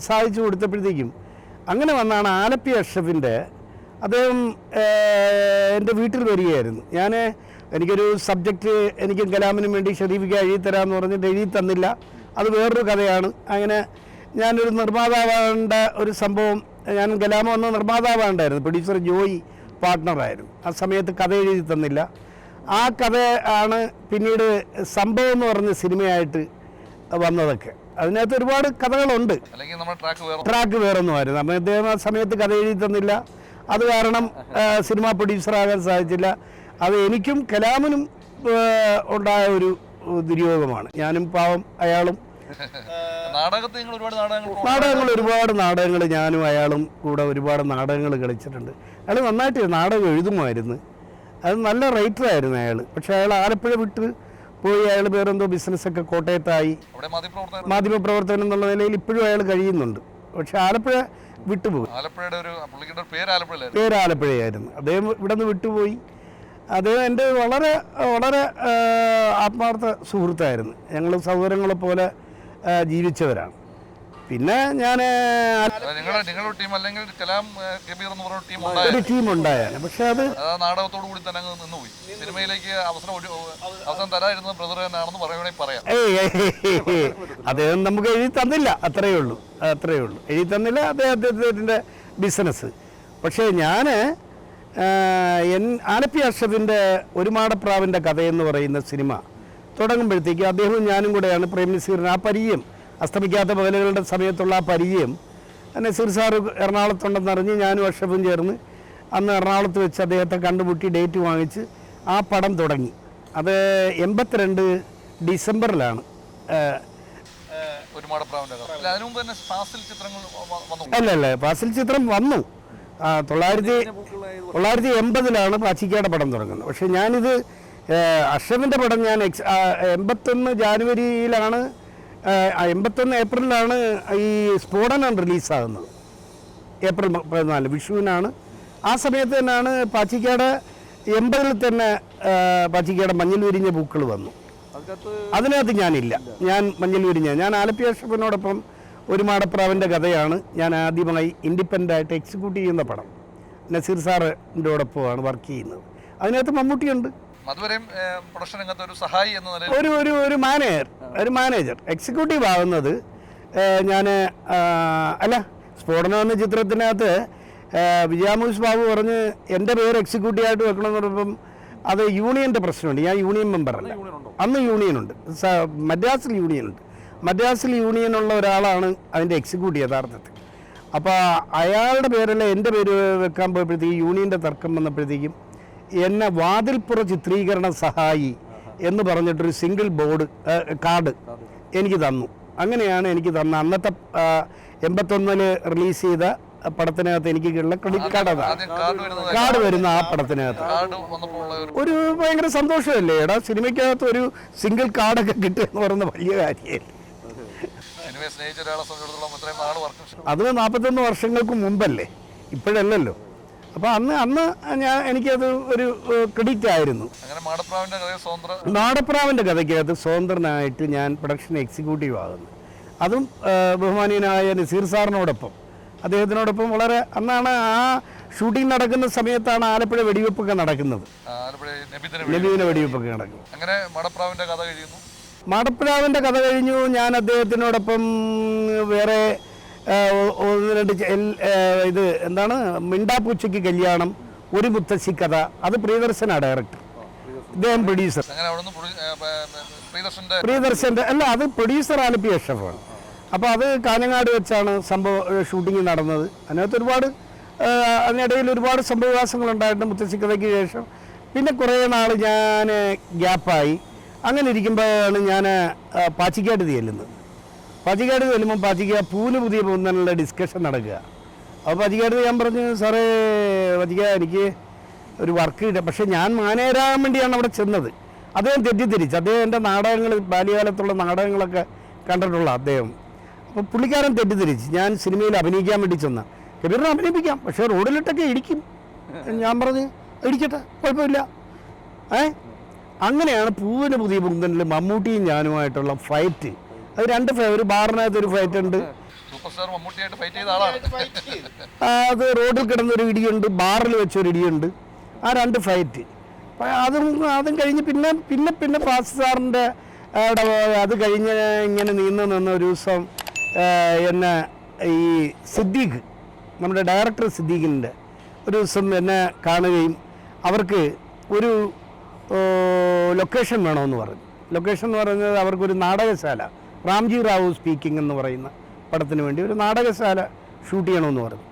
സാധിച്ചു കൊടുത്തപ്പോഴത്തേക്കും അങ്ങനെ വന്നാണ് ആലപ്പി അഷ്റഫിൻ്റെ, അദ്ദേഹം എൻ്റെ വീട്ടിൽ വരികയായിരുന്നു. എനിക്കൊരു സബ്ജക്റ്റ് എനിക്കും കലാമിനും വേണ്ടി ഷെരീഫിക്ക എഴുതി തരാമെന്ന് പറഞ്ഞിട്ട് എഴുതി തന്നില്ല. അത് വേറൊരു കഥയാണ്. അങ്ങനെ ഞാനൊരു നിർമ്മാതാവേണ്ട ഒരു സംഭവം, ഞാൻ കലാമ വന്ന നിർമ്മാതാവാണ്ടായിരുന്നു, പ്രൊഡ്യൂസർ ജോയി പാർട്ട്ണറായിരുന്നു. ആ സമയത്ത് കഥ എഴുതി തന്നില്ല. ആ കഥ ആണ് പിന്നീട് സംഭവം എന്ന് പറഞ്ഞ സിനിമയായിട്ട് വന്നതൊക്കെ. അതിനകത്ത് ഒരുപാട് കഥകളുണ്ട്. ട്രാക്ക് വേറൊന്നുമായിരുന്നു. അപ്പം അദ്ദേഹം ആ സമയത്ത് കഥ എഴുതി തന്നില്ല. അത് കാരണം സിനിമ പ്രൊഡ്യൂസറാകാൻ സാധിച്ചില്ല. അത് എനിക്കും കലാമിനും ഉണ്ടായ ഒരു ദുര്യോഗമാണ്. ഞാനും പാവം അയാളും. ഒരുപാട് നാടകങ്ങൾ ഞാനും അയാളും കൂടെ ഒരുപാട് നാടകങ്ങൾ കളിച്ചിട്ടുണ്ട്. അയാൾ നന്നായിട്ട് നാടകം എഴുതുമായിരുന്നു. അത് നല്ല റൈറ്ററായിരുന്നു അയാൾ. പക്ഷേ അയാൾ ആലപ്പുഴ വിട്ട് പോയി. അയാൾ വേറെന്തോ ബിസിനസ്സൊക്കെ കോട്ടയത്തായി, മാധ്യമപ്രവർത്തകൻ എന്നുള്ള നിലയിൽ ഇപ്പോഴും അയാൾ കഴിയുന്നുണ്ട്. പക്ഷെ ആലപ്പുഴ വിട്ടുപോയി. പേര് ആലപ്പുഴയായിരുന്നു. അദ്ദേഹം ഇവിടെ നിന്ന് വിട്ടുപോയി. അദ്ദേഹം എൻ്റെ വളരെ വളരെ ആത്മാർത്ഥ സുഹൃത്തായിരുന്നു. ഞങ്ങൾ സഹോദരങ്ങളെ പോലെ ജീവിച്ചവരാണ്. പിന്നെ ഞാൻ ഒരു ടീം ഉണ്ടായാണ്. പക്ഷെ അത് നാടകത്തോടു കൂടി തന്നെ നിന്നുപോയി. സിനിമയിലേക്ക് അവസരം തരാതിരുന്നത് ബ്രദർ തന്നെയാണെന്ന് പറയുകയാണെങ്കിൽ പറയാം. അദ്ദേഹം നമുക്ക് എഴുതി തന്നില്ല, അത്രയേ ഉള്ളൂ. എഴുതി തന്നില്ല. അദ്ദേഹത്തിൻ്റെ ബിസിനസ്. പക്ഷേ ഞാൻ ആലപ്പി അഷ്റഫിൻ്റെ ഒരു മാടപ്രാവിൻ്റെ കഥയെന്ന് പറയുന്ന സിനിമ തുടങ്ങുമ്പോഴത്തേക്ക് അദ്ദേഹവും ഞാനും കൂടെയാണ് പ്രേം നസീറിന് ആ പരിചയം, അസ്തമിക്കാത്ത പകലുകളുടെ സമയത്തുള്ള ആ പരിചയം. നസീർ സാറ് എറണാകുളത്തുണ്ടെന്നറിഞ്ഞ് ഞാനും അഷ്റഫും ചേർന്ന് അന്ന് എറണാകുളത്ത് വെച്ച് അദ്ദേഹത്തെ കണ്ടുമുട്ടി ഡേറ്റ് വാങ്ങിച്ച് ആ പടം തുടങ്ങി. അത് 82 ഡിസംബറിലാണ്. അല്ല, ഫാസിൽ ചിത്രം വന്നു. 980 പാച്ചിക്കയുടെ പടം തുടങ്ങുന്നത്. പക്ഷേ ഞാനിത് അഷ്റഫിൻ്റെ പടം ഞാൻ 81 ജാനുവരിയിലാണ്, 81 ഏപ്രിലാണ് ഈ സ്ഫോടനം റിലീസാകുന്നത്. ഏപ്രിൽ 14 വിഷുവിനാണ്. ആ സമയത്ത് തന്നെയാണ് പാച്ചിക്കയുടെ 80 തന്നെ പാച്ചിക്കയുടെ മഞ്ഞൾ വിരിഞ്ഞ പൂക്കൾ വന്നു. അതിനകത്ത് ഞാനില്ല. ഞാൻ മഞ്ഞൾ വിരിഞ്ഞ ഞാൻ ആലപ്പി അഷ്റഫിനോടൊപ്പം ഒരു മാടപ്രാവിൻ്റെ കഥയാണ് ഞാൻ ആദ്യമായി ഇൻഡിപെൻഡൻ്റ് ആയിട്ട് എക്സിക്യൂട്ട് ചെയ്യുന്ന പടം. നസീർ സാറിൻ്റെ ഓടൊപ്പമാണ് വർക്ക് ചെയ്യുന്നത്. അതിനകത്ത് മമ്മൂട്ടിയുണ്ട്. ഒരു മാനേജർ എക്സിക്യൂട്ടീവ് ആവുന്നത് ഞാൻ അല്ല. സ്ഫോടനം എന്ന ചിത്രത്തിനകത്ത് വിജയമൂസ് ബാബു പറഞ്ഞ് എൻ്റെ പേര് എക്സിക്യൂട്ടീവായിട്ട് വെക്കണമെന്ന് പറഞ്ഞപ്പം അത് യൂണിയൻ്റെ പ്രശ്നമുണ്ട്. ഞാൻ യൂണിയൻ മെമ്പറല്ല. അന്ന് യൂണിയനുണ്ട്, മദ്രാസിൽ യൂണിയനുണ്ട്. മദ്രാസിൽ യൂണിയനുള്ള ഒരാളാണ് അതിൻ്റെ എക്സിക്യൂട്ടീവ് യഥാർത്ഥത്തിൽ. അപ്പോൾ അയാളുടെ പേരല്ല എൻ്റെ പേര് വെക്കാൻ പോയപ്പോഴത്തേക്കും യൂണിയൻ്റെ തർക്കം വന്നപ്പോഴത്തേക്കും എന്നെ വാതിൽപ്പുറ ചിത്രീകരണ സഹായി എന്ന് പറഞ്ഞിട്ടൊരു സിംഗിൾ ബോർഡ് കാർഡ് എനിക്ക് തന്നു. അങ്ങനെയാണ് എനിക്ക് തന്ന അന്നത്തെ 81 റിലീസ് ചെയ്ത പടത്തിനകത്ത് എനിക്ക് ക്രെഡിറ്റ് കാർഡ് വരുന്ന ആ പടത്തിനകത്ത് ഒരു ഭയങ്കര സന്തോഷമല്ലേ. എടാ സിനിമയ്ക്കകത്ത് ഒരു സിംഗിൾ കാർഡൊക്കെ കിട്ടുക എന്ന് പറയുന്ന വലിയ കാര്യമല്ലേ. അത് 41 വർഷങ്ങൾക്ക് മുമ്പല്ലേ, ഇപ്പോഴല്ലല്ലോ. അപ്പോൾ അന്ന് എനിക്കത് ഒരു ക്രെഡിറ്റ് ആയിരുന്നു. മാടപ്രാവിൻ്റെ കഥയ്ക്കകത്ത് സ്വതന്ത്രനായിട്ട് ഞാൻ പ്രൊഡക്ഷൻ എക്സിക്യൂട്ടീവ് ആകുന്നു. അതും ബഹുമാനീയനായ നസീർ സാറിനോടൊപ്പം, അദ്ദേഹത്തിനോടൊപ്പം വളരെ അന്നാണ് ആ ഷൂട്ടിംഗ് നടക്കുന്ന സമയത്താണ് ആലപ്പുഴ വെടിവെപ്പൊക്കെ നടക്കുന്നത്. നബീദിന്റെ വെടിവെപ്പൊക്കെ നടക്കുന്നത്. അങ്ങനെ മാടപ്രാവിൻ്റെ കഥ കഴിയുന്നു. മാടപ്രാവിൻ്റെ കഥ കഴിഞ്ഞു. ഞാൻ അദ്ദേഹത്തിനോടൊപ്പം വേറെ 1-2 ഇത് എന്താണ് മിണ്ടാപ്പൂച്ചയ്ക്ക് കല്യാണം, ഒരു മുത്തശ്ശി കഥ, അത് പ്രിയദർശനാണ് ഡയറക്ടർ, ഇദ്ദേഹം പ്രൊഡ്യൂസർ. പ്രിയദർശൻ്റെ അല്ല, അത് പ്രൊഡ്യൂസർ ആലപ്പി അഷ്റഫാണ്. അപ്പോൾ അത് കാഞ്ഞങ്ങാട് വെച്ചാണ് സംഭവം ഷൂട്ടിങ് നടന്നത്. അതിനകത്ത് അതിനിടയിൽ ഒരുപാട് സംഭവവികാസങ്ങളുണ്ടായിട്ട് മുത്തശ്ശി കഥയ്ക്ക് ശേഷം പിന്നെ കുറേ നാൾ ഞാൻ ഗ്യാപ്പായി. അങ്ങനെ ഇരിക്കുമ്പോഴാണ് ഞാൻ പാച്ചിക്കാട് ചെല്ലുന്നത്. പാച്ചിക്കാട് ചെല്ലുമ്പോൾ പൂവിന് പുതിയ പോകുന്നതിനുള്ള ഡിസ്കഷൻ നടക്കുക. അപ്പോൾ പാച്ചിക്കാട് ഞാൻ പറഞ്ഞു, സാറേ പാച്ചിക്ക എനിക്ക് ഒരു വർക്ക് കിട്ടുക. പക്ഷേ ഞാൻ മാനേജരാകാൻ വേണ്ടിയാണ് അവിടെ ചെന്നത്. അദ്ദേഹം തെറ്റിദ്ധരിച്ചു. അദ്ദേഹം എൻ്റെ നാടകങ്ങൾ, ബാല്യകാലത്തുള്ള നാടകങ്ങളൊക്കെ കണ്ടിട്ടുള്ള അദ്ദേഹം. അപ്പോൾ പുള്ളിക്കാരൻ തെറ്റിദ്ധരിച്ച് ഞാൻ സിനിമയിൽ അഭിനയിക്കാൻ വേണ്ടി ചെന്ന. കബീറിനെ അഭിനയിപ്പിക്കാം, പക്ഷേ റോഡിലിട്ടൊക്കെ ഇടിക്കും. ഞാൻ പറഞ്ഞു ഇടിക്കട്ടെ, കുഴപ്പമില്ല. അങ്ങനെയാണ് പൂവിന് പുതിയ പൊന്തനിൽ മമ്മൂട്ടിയും ഞാനുമായിട്ടുള്ള ഫൈറ്റ്. അത് 2 ഒരു ബാറിനകത്ത് ഒരു ഫൈറ്റ് ഉണ്ട്. അത് റോഡിൽ കിടന്നൊരു ഇടിയുണ്ട്, ബാറിൽ വെച്ചൊരു ഇടിയുണ്ട്. ആ 2 ഫൈറ്റ്. അതും കഴിഞ്ഞ് പിന്നെ ഫാസിൽ സാറിൻ്റെ അത് കഴിഞ്ഞ് ഇങ്ങനെ നിന്ന ഒരു ദിവസം എന്നെ ഈ സിദ്ദീഖ്, നമ്മുടെ ഡയറക്ടർ സിദ്ദീഖിൻ്റെ ഒരു ദിവസം എന്നെ കാണുകയും അവർക്ക് ഒരു ലൊക്കേഷൻ വേണമെന്ന് പറഞ്ഞു. ലൊക്കേഷൻ എന്ന് പറയുന്നത് അവർക്കൊരു നാടകശാല, റാംജി റാവു സ്പീക്കിംഗ് എന്ന് പറയുന്ന പടത്തിന് വേണ്ടി ഒരു നാടകശാല ഷൂട്ട് ചെയ്യണമെന്ന് പറഞ്ഞു.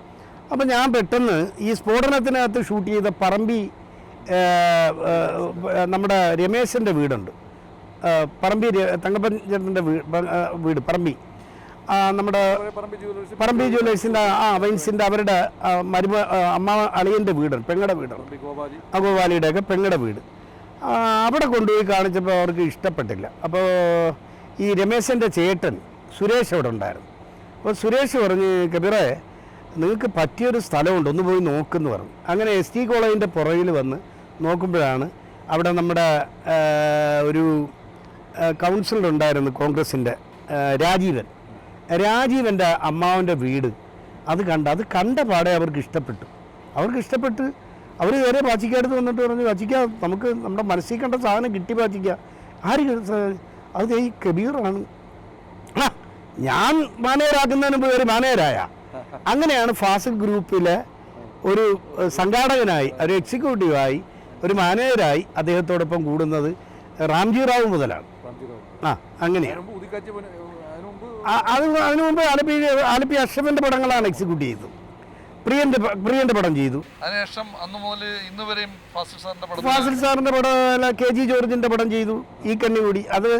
അപ്പോൾ ഞാൻ പെട്ടെന്ന് ഈ സ്ഫോടനത്തിനകത്ത് ഷൂട്ട് ചെയ്ത നമ്മുടെ രമേശൻ്റെ വീടുണ്ട്, പറമ്പി തങ്കപ്പൻ ചേട്ടൻ്റെ വീട് പറമ്പി, നമ്മുടെ പറമ്പി ജ്വല്ലേഴ്സിൻ്റെ വൈൻസിൻ്റെ അവരുടെ അമ്മ അളിയൻ്റെ വീടാണ്, പെങ്ങളുടെ വീടാണ്, ഗോപാലിയുടെയൊക്കെ പെങ്ങളുടെ വീട്. അവിടെ കൊണ്ടുപോയി കാണിച്ചപ്പോൾ അവർക്ക് ഇഷ്ടപ്പെട്ടില്ല. അപ്പോൾ ഈ രമേശൻ്റെ ചേട്ടൻ സുരേഷ് അവിടെ ഉണ്ടായിരുന്നു. അപ്പോൾ സുരേഷ് പറഞ്ഞ്, കബീറേ നിങ്ങൾക്ക് പറ്റിയൊരു സ്ഥലമുണ്ട്, ഒന്ന് പോയി നോക്കുമെന്ന് പറഞ്ഞു. അങ്ങനെ ST കോളേജിൻ്റെ പുറകിൽ വന്ന് നോക്കുമ്പോഴാണ് അവിടെ നമ്മുടെ ഒരു കൗൺസിലർ ഉണ്ടായിരുന്നു കോൺഗ്രസിൻ്റെ, രാജീവൻ്റെ അമ്മാവൻ്റെ വീട്. അത് കണ്ട പാടെ അവർക്ക് ഇഷ്ടപ്പെട്ട് അവർ വേറെ പാച്ചിക്കടുത്ത് വന്നിട്ട് പറഞ്ഞു, പാച്ചിക്ക നമുക്ക് നമ്മുടെ മനസ്സിൽ കണ്ട സാധനം കിട്ടി പാച്ചിക്ക. ആര് അത് ഈ കബീറാണ്. ഞാൻ മാനേജരാക്കുന്നതിന് മുമ്പ് ഒരു മാനേജരായ. അങ്ങനെയാണ് ഫാസിൽ ഗ്രൂപ്പിലെ ഒരു സംഘാടകനായി, ഒരു എക്സിക്യൂട്ടീവായി, ഒരു മാനേജരായി അദ്ദേഹത്തോടൊപ്പം കൂടുന്നത് റാംജി റാവു മുതലാണ്. അങ്ങനെയാണ്. അതിനു മുമ്പ് ആലപ്പി അഷ്റഫിൻ്റെ പടങ്ങളാണ് എക്സിക്യൂട്ട് ചെയ്തത്. പ്രിയന്റെ പടം ചെയ്തു. അതിനുശേഷം അന്ന് മുതൽ ഇന്ന് വരെയും ഫാസിൽ സാറിന്റെ പടം അല്ല, KG ജോർജിന്റെ പടം ചെയ്തു, ഈ കണ്ണി കൂടി. അത്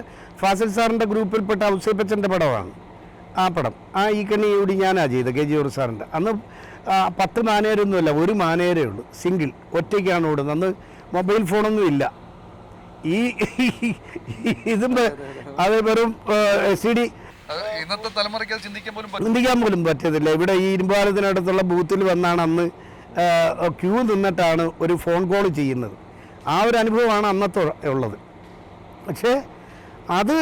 ഫാസിൽ സാറിന്റെ ഗ്രൂപ്പിൽപ്പെട്ട ഔസേപ്പച്ചൻ്റെ പടമാണ് ആ പടം. ഈ കണ്ണി കൂടി ഞാനാ ചെയ്തത്, KG ജോർജ് സാറിന്റെ. അന്ന് 10 മാനേജരൊന്നുമല്ല, ഒരു മാനേജരേ ഉള്ളൂ, സിംഗിൾ, ഒറ്റയ്ക്കാണ് ഓടുന്നത്. അന്ന് മൊബൈൽ ഫോണൊന്നും ഇല്ല. ഇതും അത് വെറും CD. ഇന്നത്തെ തലമുറയ്ക്ക് ചിന്തിക്കാൻ പോലും പറ്റത്തില്ല. ഇവിടെ ഈ ഇരുമ്പാലത്തിനടുത്തുള്ള ബൂത്തിൽ വന്നാണ് അന്ന് ക്യൂ നിന്നിട്ടാണ് ഒരു ഫോൺ കോൾ ചെയ്യുന്നത്. ആ ഒരു അനുഭവമാണ് അന്നത്തെ ഉള്ളത്. പക്ഷേ അത്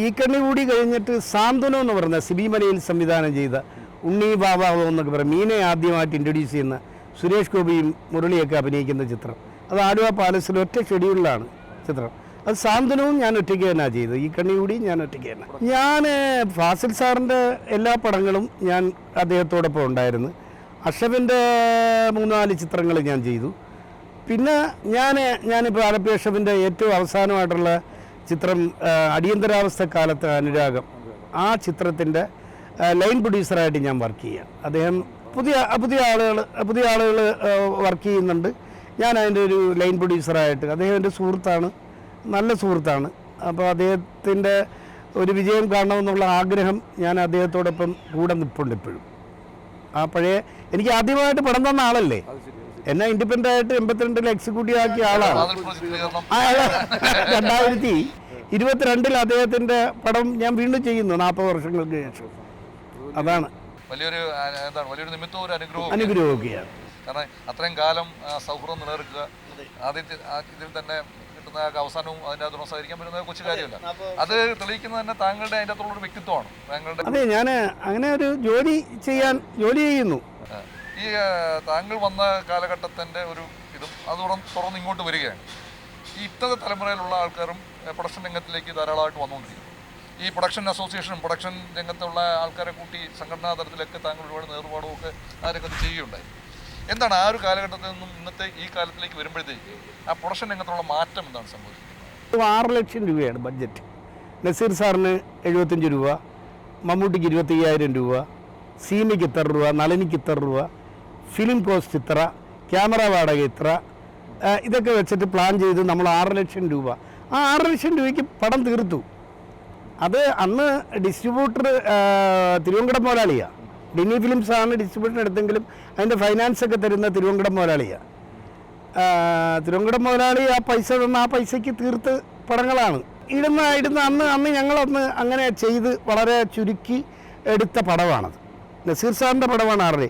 ഈ കണ്ണി കൂടി കഴിഞ്ഞിട്ട് സാന്ത്വനം എന്ന് പറഞ്ഞ സിബി മലയിൽ സംവിധാനം ചെയ്ത ഉണ്ണി ബാബാവോ എന്നൊക്കെ പറയും, മീനെ ആദ്യമായിട്ട് ഇൻട്രൊഡ്യൂസ് ചെയ്യുന്ന സുരേഷ് ഗോപിയും മുരളിയൊക്കെ അഭിനയിക്കുന്ന ചിത്രം. അത് ആലുവ പാലസിൽ ഒറ്റ ഷെഡ്യൂളിലാണ് ചിത്രം. അത് സാന്ത്വനവും ഞാൻ ഒറ്റയ്ക്ക് തന്നെ ചെയ്തത്, ഈ കണ്ണി കൂടി ഞാൻ ഒറ്റയ്ക്ക് തന്നെ. ഞാൻ ഫാസിൽ സാറിൻ്റെ എല്ലാ പടങ്ങളും ഞാൻ അദ്ദേഹത്തോടൊപ്പം ഉണ്ടായിരുന്നു. അഷ്റഫിൻ്റെ 3-4 ചിത്രങ്ങൾ ഞാൻ ചെയ്തു. പിന്നെ ഞാനിപ്പോൾ ആലപ്പി ഷെഫിൻ്റെ ഏറ്റവും അവസാനമായിട്ടുള്ള ചിത്രം അടിയന്തരാവസ്ഥ കാലത്ത് അനുരാഗം, ആ ചിത്രത്തിൻ്റെ ലൈൻ പ്രൊഡ്യൂസറായിട്ട് ഞാൻ വർക്ക് ചെയ്യാം. അദ്ദേഹം പുതിയ ആളുകൾ വർക്ക് ചെയ്യുന്നുണ്ട്. ഞാൻ അതിൻ്റെ ഒരു ലൈൻ പ്രൊഡ്യൂസറായിട്ട്, അദ്ദേഹം എൻ്റെ സുഹൃത്താണ്, നല്ല സുഹൃത്താണ്. അപ്പോൾ അദ്ദേഹത്തിൻ്റെ ഒരു വിജയം കാണണമെന്നുള്ള ആഗ്രഹം ഞാൻ അദ്ദേഹത്തോടൊപ്പം കൂടെ നിൽപ്പുണ്ട് ഇപ്പോഴും. ആ പഴയ എനിക്ക് ആദ്യമായിട്ട് പടം തന്ന ആളല്ലേ, എന്നെ ഇൻഡിപെൻഡൻ്റ് ആയിട്ട് 82 എക്സിക്യൂട്ടീവ് ആക്കിയ ആളാണ്. 2022 അദ്ദേഹത്തിൻ്റെ പടം ഞാൻ വീണ്ടും ചെയ്യുന്നു 40 വർഷങ്ങൾക്ക് ശേഷം. അതാണ് വലിയൊരു നിമിത്തവും ഒരു അനുഗ്രഹമൊക്കെയാണ്. കാരണം അത്രയും കാലം സൗഹൃദം നിലനിർത്തുക, ഇതിൽ തന്നെ കിട്ടുന്ന അവസാനവും അതിൻ്റെ അകത്ത് സഹകരിക്കാൻ പറ്റുന്ന കൊച്ചു കാര്യമല്ല. അത് തെളിയിക്കുന്നത് തന്നെ താങ്കളുടെ അതിൻ്റെ അകത്തുള്ളൊരു വ്യക്തിത്വമാണ് താങ്കളുടെ. അതെ, ഞാൻ അങ്ങനെ ഒരു ജോലി ചെയ്യുന്നു. ഈ താങ്കൾ വന്ന കാലഘട്ടത്തിൻ്റെ ഒരു ഇതും അതോടെ തുറന്ന് ഇങ്ങോട്ട് വരികയാണ്. ഈ ഇന്നത്തെ തലമുറയിലുള്ള ആൾക്കാരും പ്രൊഡക്ഷൻ രംഗത്തിലേക്ക് ധാരാളമായിട്ട് വന്നുകൊണ്ടിരിക്കുന്നു. ഈ പ്രൊഡക്ഷൻ അസോസിയേഷനും പ്രൊഡക്ഷൻ രംഗത്തുള്ള ആൾക്കാരെ കൂട്ടി സംഘടനാ തലത്തിലൊക്കെ താങ്കൾ ഒരുപാട് നേർപാടും ഒക്കെ ആ രംഗത്ത് ചെയ്യുകയുണ്ടായി. എന്താണ് ആ ഒരു കാലഘട്ടത്തിൽ നിന്നും ഇന്നത്തെ ഈ കാലത്തിലേക്ക് വരുമ്പോഴത്തേക്ക് ആ പ്രൊഡക്ഷൻ രംഗത്തുള്ള മാറ്റം എന്താണ് സംഭവിക്കുന്നത്? 6 ലക്ഷം രൂപയാണ് ബഡ്ജറ്റ്. നസീർ സാറിന് 75 രൂപ, മമ്മൂട്ടിക്ക് 25,000 രൂപ, സീമയ്ക്ക് ഇത്ര രൂപ, നളിനിക്ക് ഇത്ര രൂപ, ഫിലിം കോസ്റ്റ് ഇത്ര, ക്യാമറ വാടക ഇത്ര, ഇതൊക്കെ വെച്ചിട്ട് പ്ലാൻ ചെയ്ത് നമ്മൾ 6 ലക്ഷം രൂപ, ആ 6 ലക്ഷം രൂപയ്ക്ക് പടം തീർത്തു. അത് അന്ന് ഡിസ്ട്രിബ്യൂട്ടർ തിരുവങ്കടം മുതലാളിയാണ്. ഡിന്നി ഫിലിംസാണ് ഡിസ്ട്രിബ്യൂഷൻ എടുത്തെങ്കിലും അതിൻ്റെ ഫൈനാൻസൊക്കെ തരുന്ന തിരുവങ്കടം മുതലാളിയാണ്. തിരുവങ്കടം മുതലാളി ആ പൈസ തന്ന ആ പൈസയ്ക്ക് തീർത്ത് പടങ്ങളാണ് ഇടുന്ന അന്ന് ഞങ്ങളൊന്ന് അങ്ങനെ ചെയ്ത് വളരെ ചുരുക്കി എടുത്ത പടമാണത്. നസീർ സാറിൻ്റെ പടമാണ് 6.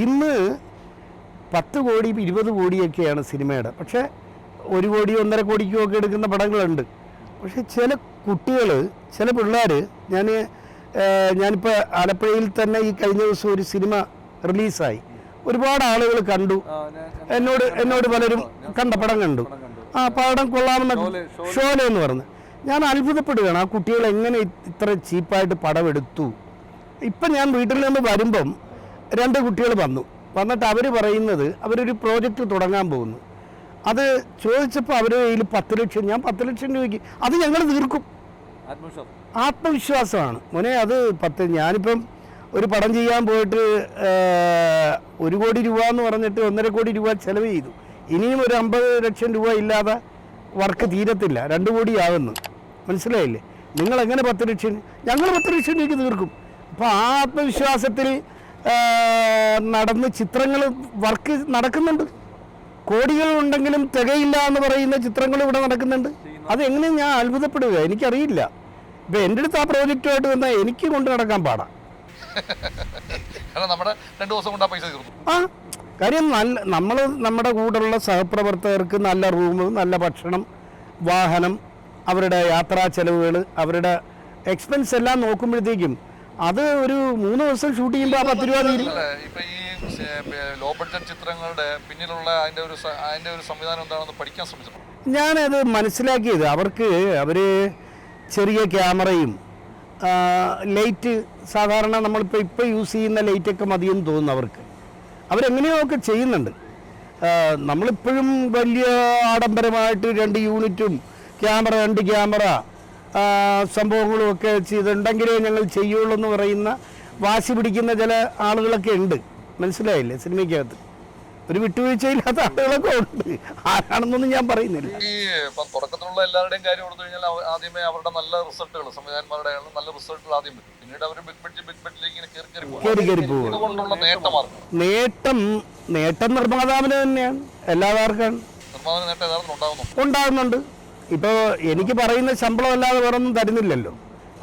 ഇന്ന് 10 കോടി 20 കോടിയൊക്കെയാണ് സിനിമയുടെ. പക്ഷേ 1 കോടി 1.5 കോടിക്കും ഒക്കെ എടുക്കുന്ന പടങ്ങളുണ്ട്. പക്ഷേ ചില കുട്ടികൾ, ചില പിള്ളേർ, ഞാനിപ്പോൾ ആലപ്പുഴയിൽ തന്നെ ഈ കഴിഞ്ഞ ദിവസം ഒരു സിനിമ റിലീസായി, ഒരുപാട് ആളുകൾ കണ്ടു. എന്നോട് പലരും പടം കണ്ടു, ആ പടം കൊള്ളാമെന്നൊക്കെ, ഷോലെ എന്ന് പറഞ്ഞ് ഞാൻ അത്ഭുതപ്പെടുകയാണ്. ആ കുട്ടികൾ എങ്ങനെ ഇത്ര ചീപ്പായിട്ട് പടം എടുത്തു. ഇപ്പം ഞാൻ വീട്ടിൽ നിന്ന് വരുമ്പം 2 കുട്ടികൾ വന്നിട്ട് അവർ പറയുന്നത് അവരൊരു പ്രോജക്റ്റ് തുടങ്ങാൻ പോകുന്നു. അത് ചോദിച്ചപ്പോൾ അവർ കയ്യിൽ 10 ലക്ഷം, ഞാൻ 10 ലക്ഷം രൂപയ്ക്ക് അത് ഞങ്ങൾ തീർക്കും. ആത്മവിശ്വാസമാണ് മോനെ. അത് ഞാനിപ്പം ഒരു പടം ചെയ്യാൻ പോയിട്ട് 1 കോടി രൂപ എന്ന് പറഞ്ഞിട്ട് 1.5 കോടി രൂപ ചെലവ് ചെയ്തു. ഇനിയും ഒരു 50 ലക്ഷം രൂപ ഇല്ലാതെ വർക്ക് തീരത്തില്ല. 2 കോടി ആകുന്നു. മനസ്സിലായില്ലേ? നിങ്ങളെങ്ങനെ 10 ലക്ഷം? ഞങ്ങൾ 10 ലക്ഷം രൂപയ്ക്ക് തീർക്കും. അപ്പോൾ ആ ആത്മവിശ്വാസത്തിൽ നടന്ന് ചിത്രങ്ങൾ വർക്ക് നടക്കുന്നുണ്ട്. കോടികൾ ഉണ്ടെങ്കിലും തികയില്ല എന്ന് പറയുന്ന ചിത്രങ്ങൾ ഇവിടെ നടക്കുന്നുണ്ട്. അതെങ്ങനെ ഞാൻ അത്ഭുതപ്പെടുക, എനിക്കറിയില്ല. ഇപ്പം എൻ്റെ അടുത്ത് ആ പ്രോജക്റ്റുമായിട്ട് വന്നാൽ എനിക്ക് കൊണ്ട് നടക്കാൻ പാടാം. ആ കാര്യം നമ്മുടെ കൂടെയുള്ള സഹപ്രവർത്തകർക്ക് നല്ല റൂം, നല്ല ഭക്ഷണം, വാഹനം, അവരുടെ യാത്രാ ചെലവുകൾ, അവരുടെ എക്സ്പെൻസ് എല്ലാം നോക്കുമ്പോഴത്തേക്കും അത് ഒരു 3 ദിവസം ഷൂട്ട് ചെയ്യുമ്പോൾ ആ 10 രൂപ തീരും. ലോ ബഡ്ജറ്റ് ചിത്രങ്ങളുടെ പിന്നിലുള്ള അതിൻ്റെ ഒരു സംവിധാനം എന്താണെന്ന് പഠിക്കാൻ ശ്രമിച്ചു. ഞാനത് മനസ്സിലാക്കിയത് അവർ ചെറിയ ക്യാമറയും ലൈറ്റ്, സാധാരണ നമ്മളിപ്പോൾ യൂസ് ചെയ്യുന്ന ലൈറ്റൊക്കെ മതിയെന്ന് തോന്നുന്നു അവർക്ക്. അവരെങ്ങനെയൊക്കെ ചെയ്യുന്നുണ്ട്. നമ്മളിപ്പോഴും വലിയ ആഡംബരമായിട്ട് 2 യൂണിറ്റും 2 ക്യാമറ സംഭവങ്ങളും ഒക്കെ ചെയ്തുണ്ടെങ്കിലേ ഞങ്ങൾ ചെയ്യുള്ളൂ എന്ന് പറയുന്ന വാശി പിടിക്കുന്ന ചില ആളുകളൊക്കെ ഉണ്ട്. മനസ്സിലായില്ലേ? സിനിമയ്ക്കകത്ത് ഒരു വിട്ടുവീഴ്ചയില്ലാത്ത ആളുകളൊക്കെ ഉണ്ട്. ആരാണെന്നൊന്നും ഞാൻ പറയുന്നില്ല. ഈ തുടക്കത്തിലുള്ള എല്ലാവരുടെയും കാര്യം കൊടുത്തു കഴിഞ്ഞാൽ ആദ്യമേ അവരുടെ നല്ല റിസൾട്ടുകൾ, സംവിധായകന്മാരുടെ നല്ല റിസൾട്ടുകൾ ആദ്യം വരും. പിന്നീട് അവർ ബിഗ് ബഡ്ജറ്റിലേക്ക് കയറി പോകും. നേട്ടം നിർമ്മാതാവിന് തന്നെയാണ്, എല്ലാവർക്കും നിർമ്മാതാവിന് നേട്ടം യഥാർത്ഥത്തിൽ ഉണ്ടാകുന്നുണ്ട്. ഇപ്പോൾ എനിക്ക് പറയുന്ന ശമ്പളം അല്ലാതെ വേറൊന്നും തരുന്നില്ലല്ലോ.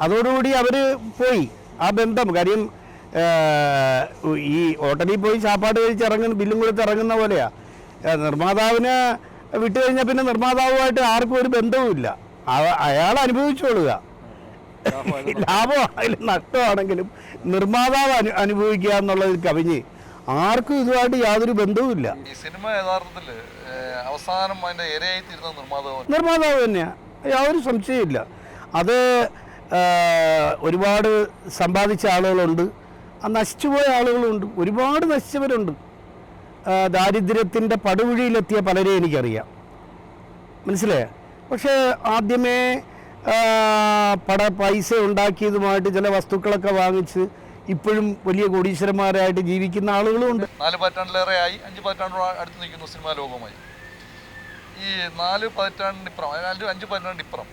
അതോടുകൂടി അവർ പോയി ആ ബന്ധം. കാര്യം ഈ ഹോട്ടലിൽ പോയി ചാപ്പാട് കഴിച്ച് ബില്ലും കൊടുത്ത് ഇറങ്ങുന്ന പോലെയാ. നിർമ്മാതാവിനെ വിട്ടു കഴിഞ്ഞാൽ പിന്നെ നിർമ്മാതാവുമായിട്ട് ആർക്കും ഒരു ബന്ധവുമില്ല. അയാൾ അനുഭവിച്ചോളുക. ലാഭമാണെങ്കിലും നഷ്ടമാണെങ്കിലും നിർമ്മാതാവ് അനുഭവിക്കുക എന്നുള്ളതിൽ കവിഞ്ഞ് ആർക്കും ഇതുമായിട്ട് യാതൊരു ബന്ധവുമില്ല. സിനിമ യഥാർത്ഥത്തിൽ അവസാനം നിർമ്മാതാവ് തന്നെയാണ്, യാതൊരു സംശയമില്ല. അത് ഒരുപാട് സമ്പാദിച്ച ആളുകളുണ്ട്, നശിച്ചുപോയ ആളുകളുണ്ട്, ഒരുപാട് നശിച്ചവരുണ്ട്. ദാരിദ്ര്യത്തിൻ്റെ പടുകുഴിയിലെത്തിയ പലരെ എനിക്കറിയാം, മനസ്സിലായോ? പക്ഷേ ആദ്യമേ പൈസ ഉണ്ടാക്കിയതുമായിട്ട് ചില വസ്തുക്കളൊക്കെ വാങ്ങിച്ച് ഇപ്പോഴും വലിയ കോടീശ്വരന്മാരായിട്ട് ജീവിക്കുന്ന ആളുകളും ഉണ്ട്. 4 പതിറ്റാണ്ടിലേറെയായി, 5 പതിറ്റാണ്ടോളം അടുത്ത് നിൽക്കുന്നു സിനിമാ ലോകവുമായി. ഈ 4 പതിറ്റാണ്ടിനിപ്പുറം, 5 പതിറ്റാണ്ടിനിപ്പുറം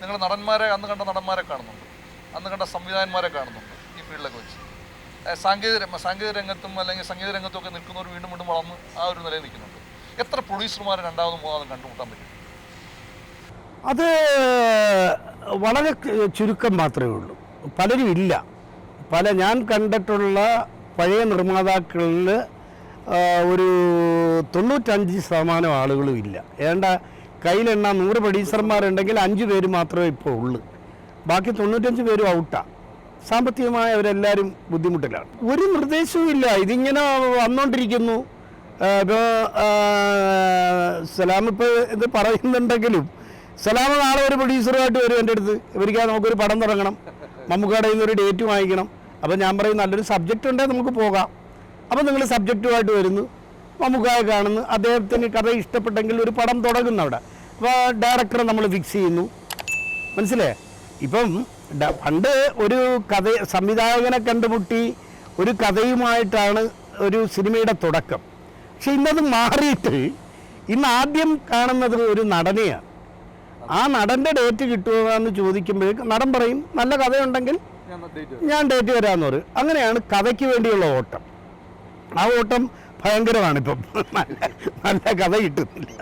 നിങ്ങൾ നടന്മാരെ, അന്ന് കണ്ട നടന്മാരെ കാണുന്നുണ്ട്, അന്ന് കണ്ട സംവിധായകന്മാരെ കാണുന്നുണ്ട്. ഈ ഫീൽഡിലൊക്കെ വെച്ച് സാങ്കേതിക രംഗത്തും അല്ലെങ്കിൽ സംഗീത രംഗത്തും ഒക്കെ നിൽക്കുന്നവർ വീണ്ടും വീണ്ടും വളർന്ന് ആ ഒരു നിലയിൽ നിൽക്കുന്നുണ്ട്. എത്ര പ്രൊഡ്യൂസർമാരെ 2ാമതും 3ാമതും കണ്ടുമുട്ടാൻ പറ്റും? അത് വളരെ ചുരുക്കം മാത്രമേ ഉള്ളൂ, പലരും ഇല്ല. ഞാൻ കണ്ടിട്ടുള്ള പഴയ നിർമ്മാതാക്കളിൽ ഒരു 95% ആളുകളും ഇല്ല. ഏണ്ട കയ്യിലെണ്ണ 100 പ്രൊഡ്യൂസർമാരുണ്ടെങ്കിൽ 5 പേര് മാത്രമേ ഇപ്പോൾ ഉള്ളൂ. ബാക്കി 95 പേരും ഔട്ടാണ്. സാമ്പത്തികമായി അവരെല്ലാവരും ബുദ്ധിമുട്ടിലാണ്. ഒരു നിർദ്ദേശവും ഇല്ല, ഇതിങ്ങനെ വന്നുകൊണ്ടിരിക്കുന്നു. ഇപ്പോൾ സലാം ഇപ്പോൾ ഇത് പറയുന്നുണ്ടെങ്കിലും സലാം നാളെ ഒരു പ്രൊഡ്യൂസറുമായിട്ട് വരും എൻ്റെ അടുത്ത്, ഇവർക്ക് നമുക്കൊരു പടം തുടങ്ങണം, മമ്മൂക്കയുടെ നിന്നൊരു ഡേറ്റ് വാങ്ങിക്കണം. അപ്പോൾ ഞാൻ പറയും നല്ലൊരു സബ്ജക്റ്റ് ഉണ്ടെങ്കിൽ നമുക്ക് പോകാം. അപ്പോൾ നിങ്ങൾ സബ്ജക്റ്റുമായിട്ട് വരുന്നു, മമ്മൂക്കായെ കാണുന്നു, അദ്ദേഹത്തിന് കഥ ഇഷ്ടപ്പെട്ടെങ്കിൽ ഒരു പടം തുടങ്ങുന്നു അവിടെ. അപ്പോൾ ഡയറക്ടറെ നമ്മൾ ഫിക്സ് ചെയ്യുന്നു, മനസ്സിലായേ? ഇപ്പം പണ്ട് ഒരു സംവിധായകനെ കണ്ടുമുട്ടി ഒരു കഥയുമായിട്ടാണ് ഒരു സിനിമയുടെ തുടക്കം. പക്ഷെ ഇന്നത് മാറിയിട്ട് ഇന്ന് ആദ്യം കാണുന്നത് ഒരു നടനെയാണ്. ആ നടൻ്റെ ഡേറ്റ് കിട്ടുക എന്ന് ചോദിക്കുമ്പോഴേക്കും നടൻ പറയും നല്ല കഥയുണ്ടെങ്കിൽ ഞാൻ ഡേറ്റ് തരാമെന്ന് പറയും. അങ്ങനെയാണ് കഥയ്ക്ക് വേണ്ടിയുള്ള ഓട്ടം. ആ ഓട്ടം ഭയങ്കരമാണ്. ഇപ്പം നല്ല കഥ കിട്ടുന്നില്ല.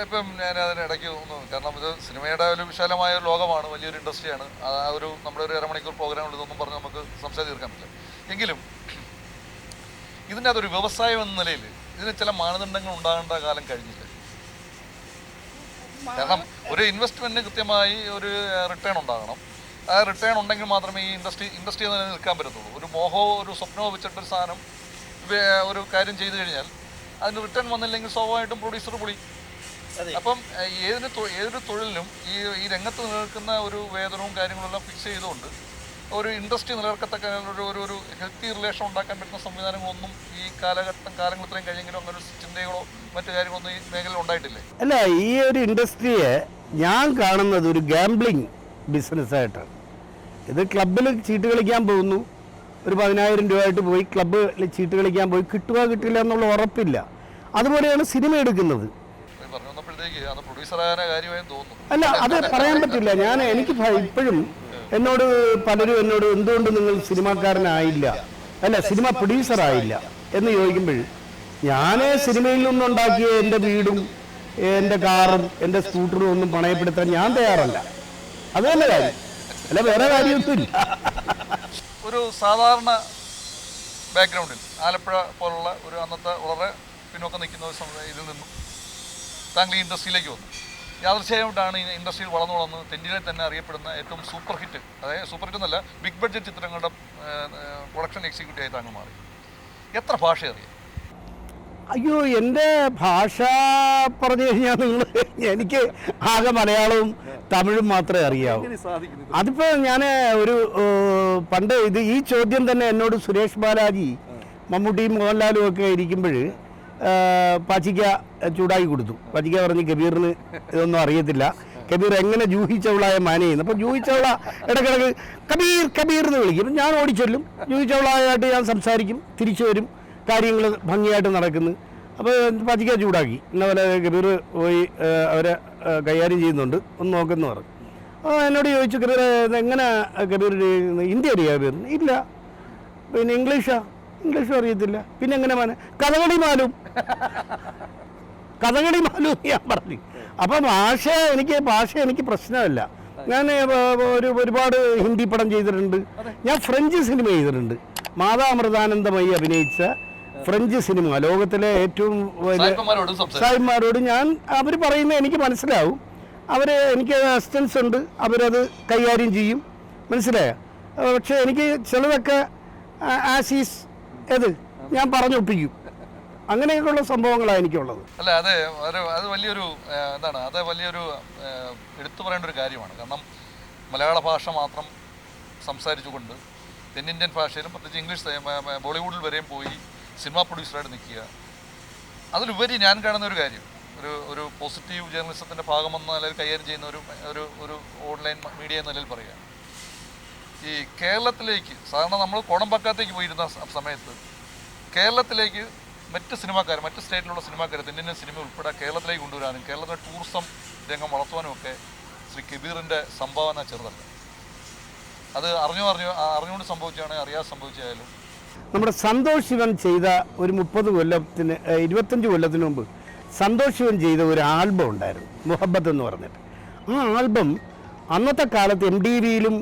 ഇപ്പം ഞാൻ അതിനിടയ്ക്ക് തോന്നുന്നു, കാരണം ഇത് സിനിമയുടെ ഒരു വിശാലമായ ഒരു ലോകമാണ്, വലിയൊരു ഇൻഡസ്ട്രിയാണ്. ആ ഒരു നമ്മുടെ ഒരു 1.5 മണിക്കൂർ പ്രോഗ്രാമിൽ ഇതൊന്നും പറഞ്ഞ് നമുക്ക് സംസാരിക്കാൻ പറ്റില്ല. എങ്കിലും ഇതിൻ്റെ അതൊരു വ്യവസായം എന്ന നിലയിൽ ഇതിന് ചില മാനദണ്ഡങ്ങൾ ഉണ്ടാകേണ്ട കാലം കഴിഞ്ഞില്ല. കാരണം ഒരു ഇൻവെസ്റ്റ്മെൻറ്റിന് കൃത്യമായി ഒരു റിട്ടേൺ ഉണ്ടാകണം. ആ റിട്ടേൺ ഉണ്ടെങ്കിൽ മാത്രമേ ഈ ഇൻഡസ്ട്രി തന്നെ നിൽക്കാൻ പറ്റത്തുള്ളൂ. ഒരു മോഹമോ ഒരു സ്വപ്നമോ വെച്ചിട്ടൊരു സാധനം ഒരു കാര്യം ചെയ്തു കഴിഞ്ഞാൽ അതിന് റിട്ടേൺ വന്നില്ലെങ്കിൽ സ്വാഭാവികമായിട്ടും പ്രൊഡ്യൂസർ പൊളി. അപ്പം ഏതൊരു തൊഴിലിനും ഈ രംഗത്ത് നിലനിൽക്കുന്ന ഒരു വേതനവും കാര്യങ്ങളെല്ലാം ഫിക്സ് ചെയ്തുകൊണ്ട് ഒരു ഇൻഡസ്ട്രി നിലനിർത്തക്ക ഒരു ഹെൽത്തി റിലേഷൻ ഉണ്ടാക്കാൻ പറ്റുന്ന സംവിധാനങ്ങളൊന്നും ഈ കാലങ്ങൾ ഇത്രയും കഴിഞ്ഞെങ്കിലും അങ്ങനെ ഒരു ചിന്തകളോ മറ്റു കാര്യങ്ങളൊന്നും ഈ മേഖലയിൽ ഉണ്ടായിട്ടില്ലേ? അല്ല, ഈ ഒരു ഇൻഡസ്ട്രിയെ ഞാൻ കാണുന്നത് ഒരു ഗാംബ്ലിംഗ് ബിസിനസ്സായിട്ടാണ്. ഇത് ക്ലബ്ബിൽ ചീട്ട് കളിക്കാൻ പോകുന്നു, ഒരു 10,000 രൂപയായിട്ട് പോയി ക്ലബ്ബിൽ ചീട്ട് കളിക്കാൻ പോയി, കിട്ടുക കിട്ടില്ല എന്നുള്ള ഉറപ്പില്ല. അതുപോലെയാണ് സിനിമ എടുക്കുന്നത്. അല്ല, അത് പറയാൻ പറ്റില്ല. എനിക്ക് ഇപ്പോഴും പലരും എന്നോട് എന്തുകൊണ്ട് നിങ്ങൾ സിനിമാക്കാരനായില്ല, അല്ല സിനിമ പ്രൊഡ്യൂസർ ആയില്ല എന്ന് ചോദിക്കുമ്പോൾ ഞാൻ സിനിമയിൽ നിന്നുണ്ടാക്കിയ എൻ്റെ വീടും എൻ്റെ കാറും എൻ്റെ സ്കൂട്ടറും ഒന്നും പണയപ്പെടുത്താൻ ഞാൻ തയ്യാറല്ല. അത് തന്നെ കാര്യം, അല്ല വേറെ കാര്യമൊന്നുമില്ല. ഒരു സാധാരണ ബാക്ക്ഗ്രൗണ്ടിൽ ആലപ്പുഴ പോലുള്ള ഒരു അന്നത്തെ വളരെ പിന്നോക്കം നിൽക്കുന്ന ഒരു ഇതിൽ നിന്നും താങ്കൾ ഈ ഇൻഡസ്ട്രിയിലേക്ക് വന്നു. യാദൃശ്ചികമായിട്ടാണ് ഈ ഇൻഡസ്ട്രിയിൽ വളർന്നു തെന്നിയിലെ തന്നെ അറിയപ്പെടുന്ന ഏറ്റവും സൂപ്പർ ഹിറ്റ്, അതായത് സൂപ്പർ ഹിറ്റ് എന്നല്ല, ബിഗ് ബഡ്ജറ്റ് ചിത്രങ്ങളുടെ പ്രൊഡക്ഷൻ എക്സിക്യൂട്ടീവ് ആയി താങ്കൾ മാറി. എത്ര ഭാഷ അറിയാം? അയ്യോ, എൻ്റെ ഭാഷ പറഞ്ഞു കഴിഞ്ഞാൽ എനിക്ക് ആകെ മലയാളവും തമിഴും മാത്രമേ അറിയാവൂ. അതിപ്പോൾ ഞാൻ പണ്ട് ഈ ചോദ്യം തന്നെ എന്നോട് സുരേഷ് ബാലാജി, മമ്മൂട്ടിയും മോഹൻലാലും ഒക്കെ ഇരിക്കുമ്പോൾ പാച്ചിക്ക ചൂടാക്കി കൊടുത്തു. പാച്ചിക്ക പറഞ്ഞ് കബീറിന് ഇതൊന്നും അറിയത്തില്ല, കബീർ എങ്ങനെ ജൂഹി ചൗളയെ മാനേജ് ചെയ്യുന്നു. അപ്പം ജൂഹി ചൗള ഇടയ്ക്കിടയ്ക്ക് കബീർ കബീർ എന്ന് വിളിക്കും. ഞാൻ ഓടിച്ചൊല്ലും, ജൂഹി ചൗളയായിട്ട് ഞാൻ സംസാരിക്കും, തിരിച്ചു വരും, കാര്യങ്ങൾ ഭംഗിയായിട്ട് നടക്കുന്നു. അപ്പോൾ പാച്ചിക്ക ചൂടാക്കി, ഇന്നപോലെ കബീർ പോയി അവരെ കൈകാര്യം ചെയ്യുന്നുണ്ട്, ഒന്ന് നോക്കുന്നു പറഞ്ഞു. എന്നോട് ചോദിച്ചു, കബീർ എങ്ങനെ കബീർ ഹിന്ദി അറിയാം? കബീർ ഇല്ല. പിന്നെ ഇംഗ്ലീഷും അറിയത്തില്ല. പിന്നെ എങ്ങനെ കഥകളി മാലും ഞാൻ പറഞ്ഞു. അപ്പം ഭാഷ എനിക്ക് പ്രശ്നമല്ല. ഞാൻ ഒരുപാട് ഹിന്ദി പടം ചെയ്തിട്ടുണ്ട്. ഞാൻ ഫ്രഞ്ച് സിനിമ ചെയ്തിട്ടുണ്ട്. മാതാ അമൃതാനന്ദമയി അഭിനയിച്ച ഫ്രഞ്ച് സിനിമ, ലോകത്തിലെ ഏറ്റവും വലിയ സായിമാരോട് അവർ പറയുന്നത് എനിക്ക് മനസ്സിലാവും. എനിക്ക് അസിസ്റ്റൻസ് ഉണ്ട്, അവരത് കൈകാര്യം ചെയ്യും, മനസ്സിലായോ? പക്ഷേ എനിക്ക് ചിലതൊക്കെ ആസീസ് ഞാൻ പറഞ്ഞൊപ്പിക്കും. അങ്ങനെയൊക്കെയുള്ള സംഭവങ്ങളാണ് എനിക്കുള്ളത്. അല്ല, അത് വലിയൊരു എടുത്തു പറയേണ്ട ഒരു കാര്യമാണ്. കാരണം മലയാള ഭാഷ മാത്രം സംസാരിച്ചുകൊണ്ട് തെന്നിന്ത്യൻ ഭാഷയിലും പ്രത്യേകിച്ച് ഇംഗ്ലീഷ് ബോളിവുഡിൽ വരെയും പോയി സിനിമാ പ്രൊഡ്യൂസറായിട്ട് നിൽക്കുക. അതിലുപരി ഞാൻ കാണുന്ന ഒരു കാര്യം, ഒരു പോസിറ്റീവ് ജേർണലിസത്തിൻ്റെ ഭാഗമെന്ന നിലയിൽ കൈകാര്യം ചെയ്യുന്ന ഒരു ഓൺലൈൻ മീഡിയ എന്ന നിലയിൽ പറയുക, ഈ കേരളത്തിലേക്ക് സാധാരണ നമ്മൾ കോടമ്പാക്കത്തേക്ക് പോയിരുന്ന സമയത്ത് കേരളത്തിലേക്ക് മറ്റ് സിനിമാക്കാർ, മറ്റ് സ്റ്റേറ്റിലുള്ള സിനിമാക്കാർ, തെന്നിന്ത്യൻ സിനിമ ഉൾപ്പെടെ കേരളത്തിലേക്ക് കൊണ്ടുവരാനും കേരളത്തിലെ ടൂറിസം രംഗം വളർത്തുവാനും ഒക്കെ ശ്രീ കബീറിൻ്റെ സംഭാവന ചെറുതല്ല. അത് അറിഞ്ഞുകൊണ്ട് സംഭവിച്ചാണെങ്കിൽ അറിയാതെ സംഭവിച്ചായാലും. നമ്മുടെ സന്തോഷ് ശിവൻ ചെയ്ത ഒരു 25 കൊല്ലത്തിന് മുമ്പ് സന്തോഷ് ശിവൻ ചെയ്ത ഒരു ആൽബം ഉണ്ടായിരുന്നു, മുഹബത്ത് എന്ന് പറഞ്ഞിട്ട്. ആ ആൽബം അന്നത്തെ കാലത്ത് MTVയിലും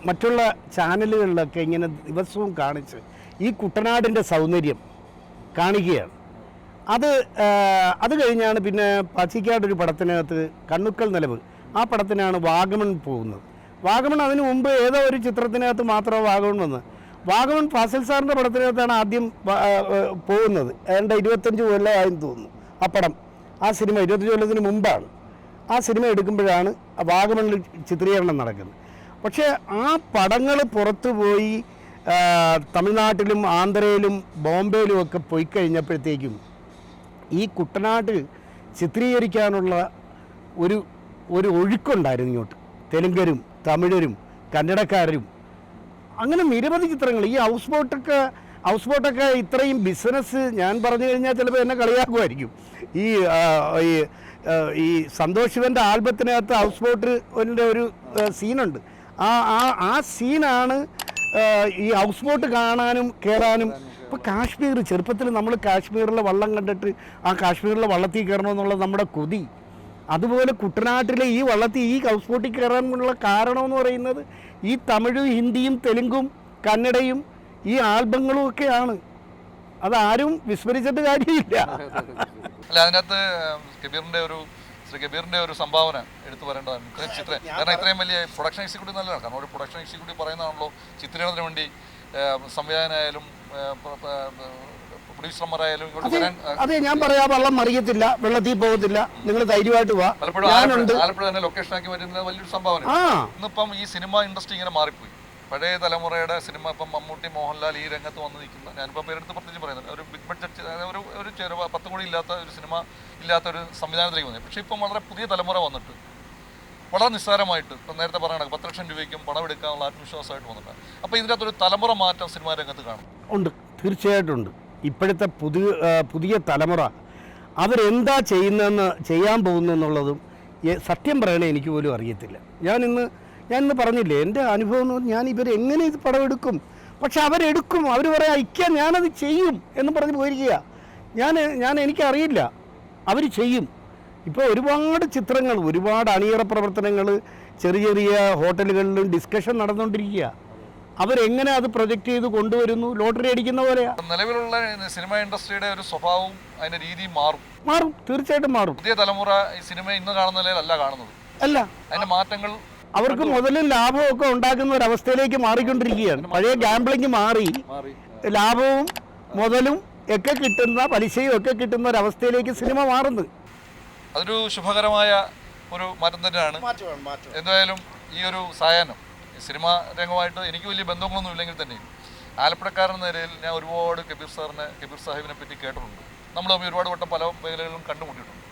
മറ്റുള്ള ചാനലുകളിലൊക്കെ ഇങ്ങനെ ദിവസവും കാണിച്ച് ഈ കുട്ടനാടിൻ്റെ സൗന്ദര്യം കാണിക്കുകയാണ്. അത് കഴിഞ്ഞാണ് പിന്നെ പച്ചിക്കാടൊരു പടത്തിനകത്ത് കണ്ണുക്കൽ നിലവ്, ആ പടത്തിനാണ് വാഗമൺ പോകുന്നത്. വാഗമൺ അതിനു മുമ്പ് ഏതോ ഒരു ചിത്രത്തിനകത്ത് മാത്രമേ വാഗമൺ വന്നത്. വാഗമൺ ഫാസിൽ സാറിൻ്റെ പടത്തിനകത്താണ് ആദ്യം പോകുന്നത്. ഏതാണ്ട് 25 കൊല്ലമായെന്ന് തോന്നുന്നു ആ പടം. ആ സിനിമ 25 കൊല്ലത്തിന് മുമ്പാണ് ആ സിനിമ എടുക്കുമ്പോഴാണ് വാഗമണിൽ ചിത്രീകരണം നടക്കുന്നത്. പക്ഷേ ആ പടങ്ങൾ പുറത്തു പോയി തമിഴ്നാട്ടിലും ആന്ധ്രയിലും ബോംബെയിലും ഒക്കെ പോയി കഴിഞ്ഞപ്പോഴത്തേക്കും ഈ കുട്ടനാട് ചിത്രീകരിക്കാനുള്ള ഒരു ഒഴുക്കുണ്ടായിരുന്നു ഇങ്ങോട്ട്. തെലുങ്കരും തമിഴരും കന്നഡക്കാരും അങ്ങനെ നിരവധി ചിത്രങ്ങൾ. ഈ ഹൗസ് ബോട്ടൊക്കെ ഇത്രയും ബിസിനസ് ഞാൻ പറഞ്ഞു കഴിഞ്ഞാൽ ചിലപ്പോൾ എന്നെ കളിയാക്കുമായിരിക്കും. ഈ സന്തോഷ് ശിവൻ്റെ ആൽബത്തിനകത്ത് ഹൗസ് ബോട്ടിൻ്റെ ഒരു സീനുണ്ട്. ആ സീനാണ് ഈ ഹൗസ് ബോട്ട് കാണാനും കയറാനും. ഇപ്പോൾ കാശ്മീർ, ചെറുപ്പത്തിൽ നമ്മൾ കാശ്മീരിലെ വള്ളം കണ്ടിട്ട് ആ കാശ്മീരിലെ വള്ളത്തിൽ കയറണമെന്നുള്ള നമ്മുടെ കൊതി, അതുപോലെ കുട്ടനാട്ടിലെ ഈ വള്ളത്തിൽ ഈ ഹൗസ് ബോട്ടിൽ കയറാനുള്ള കാരണമെന്ന് പറയുന്നത് ഈ തമിഴും ഹിന്ദിയും തെലുങ്കും കന്നഡയും ഈ ആൽബങ്ങളും ഒക്കെയാണ്. അതാരും വിസ്മരിച്ചിട്ട് കാര്യമില്ല. അല്ല, അതിനകത്ത് ശ്രീ കബീറിൻ്റെ ഒരു സംഭാവന എടുത്തു പറയേണ്ടതാണ്. കാരണം ഇത്രയും വലിയ പ്രൊഡക്ഷൻ എക്സിക്യൂട്ടീവ് നല്ലതാണ്. കാരണം ഒരു പ്രൊഡക്ഷൻ എക്സിക്യൂട്ടീവ് പറയുന്നതാണല്ലോ ചിത്രീകരണത്തിന് വേണ്ടി സംവിധായകനായാലും പ്രൊഡ്യൂസർമാരായാലും. അതെ, ഞാൻ പറയാ വള്ളം മറിയത്തില്ല, വെള്ളത്തിൽ പോകത്തില്ല, നിങ്ങൾ ധൈര്യമായിട്ട് വാ. പലപ്പോഴും ആലപ്പുഴ തന്നെ ലൊക്കേഷനാക്കി വരുന്നത് വലിയൊരു സംഭാവന. ഇന്നിപ്പം ഈ സിനിമ ഇൻഡസ്ട്രി ഇങ്ങനെ മാറിപ്പോയി. പഴയ തലമുറയുടെ സിനിമ, ഇപ്പം മമ്മൂട്ടി, മോഹൻലാൽ ഈ രംഗത്ത് വന്ന് നിൽക്കുന്ന, ഞാനിപ്പോൾ പേരെടുത്ത് പ്രത്യേകിച്ച് പറയുന്നത്, ഒരു ബിഗ് ബഡ്ജറ്റ് ഒരു 10 കോടി ഇല്ലാത്ത ഒരു സിനിമ ഇല്ലാത്തൊരു സംവിധാനത്തിലേക്ക് വന്നത്. പക്ഷേ ഇപ്പം വളരെ പുതിയ തലമുറ വന്നിട്ട് വളരെ നിസ്സാരമായിട്ട്, ഇപ്പം നേരത്തെ പറയണ 10 ലക്ഷം രൂപയ്ക്കും പണം എടുക്കാനുള്ള ആത്മവിശ്വാസമായിട്ട് വന്നിട്ടുണ്ട്. അപ്പോൾ ഇതിൻ്റെ അകത്തൊരു തലമുറ മാറ്റം സിനിമാ രംഗത്ത് കാണും. ഉണ്ട്, തീർച്ചയായിട്ടും ഉണ്ട്. ഇപ്പോഴത്തെ പുതിയ തലമുറ അവരെന്താ ചെയ്യാൻ പോകുന്നതെന്നുള്ളതും സത്യം പറയണേ എനിക്ക് പോലും അറിയത്തില്ല. ഞാനിന്ന് പറഞ്ഞില്ലേ എൻ്റെ അനുഭവം എന്ന് പറഞ്ഞാൽ, ഞാൻ ഇവരെങ്ങനെ ഇത് പടം എടുക്കും. പക്ഷെ അവരെടുക്കും, അവർ പറയാം അയക്കാൻ ഞാനത് ചെയ്യും എന്ന് പറഞ്ഞ് പോയിരിക്കുക. എനിക്കറിയില്ല, അവർ ചെയ്യും. ഇപ്പോൾ ഒരുപാട് ചിത്രങ്ങൾ, ഒരുപാട് അണിയറ പ്രവർത്തനങ്ങൾ ചെറിയ ഹോട്ടലുകളിലും ഡിസ്കഷൻ നടന്നുകൊണ്ടിരിക്കുക. അവരെങ്ങനെ അത് പ്രൊജക്റ്റ് ചെയ്ത് കൊണ്ടുവരുന്നു, ലോട്ടറി അടിക്കുന്ന പോലെയാ. നിലവിലുള്ള സിനിമ ഇൻഡസ്ട്രിയുടെ ഒരു സ്വഭാവവും അതിന്റെ രീതിയും മാറും, തീർച്ചയായിട്ടും മാറും. പുതിയ തലമുറ ഈ സിനിമ ഇന്ന് കാണുന്ന നിലയിലല്ല കാണുന്നത്. അല്ല, അതിന്റെ മാറ്റങ്ങൾ അവർക്ക് മുതലും ലാഭവും ഒക്കെ ഉണ്ടാക്കുന്ന ഒരു അവസ്ഥയിലേക്ക് മാറിക്കൊണ്ടിരിക്കുകയാണ്. പഴയ ഗാംബ്ലിംഗ് മാറി ലാഭവും മുതലും ഒക്കെ കിട്ടുന്ന, പലിശയും ഒക്കെ കിട്ടുന്ന ഒരു അവസ്ഥയിലേക്ക് സിനിമ മാറുന്നത്. അതൊരു ശുഭകരമായ ഒരു മാറ്റം തന്നെയാണ്. എന്തായാലും ഈ ഒരു സായാഹ്നം സിനിമാ രംഗമായിട്ട് എനിക്ക് വലിയ ബന്ധങ്ങളൊന്നും ഇല്ലെങ്കിൽ തന്നെയും ആലപ്പുഴക്കാരെന്ന നിലയിൽ ഞാൻ ഒരുപാട് കബീർ സാഹിബിനെ പറ്റി കേട്ടിട്ടുണ്ട്. നമ്മൾ ഒരുപാട് വട്ടം പല മേഖലകളിലും കണ്ടുമുട്ടിയിട്ടുണ്ട്.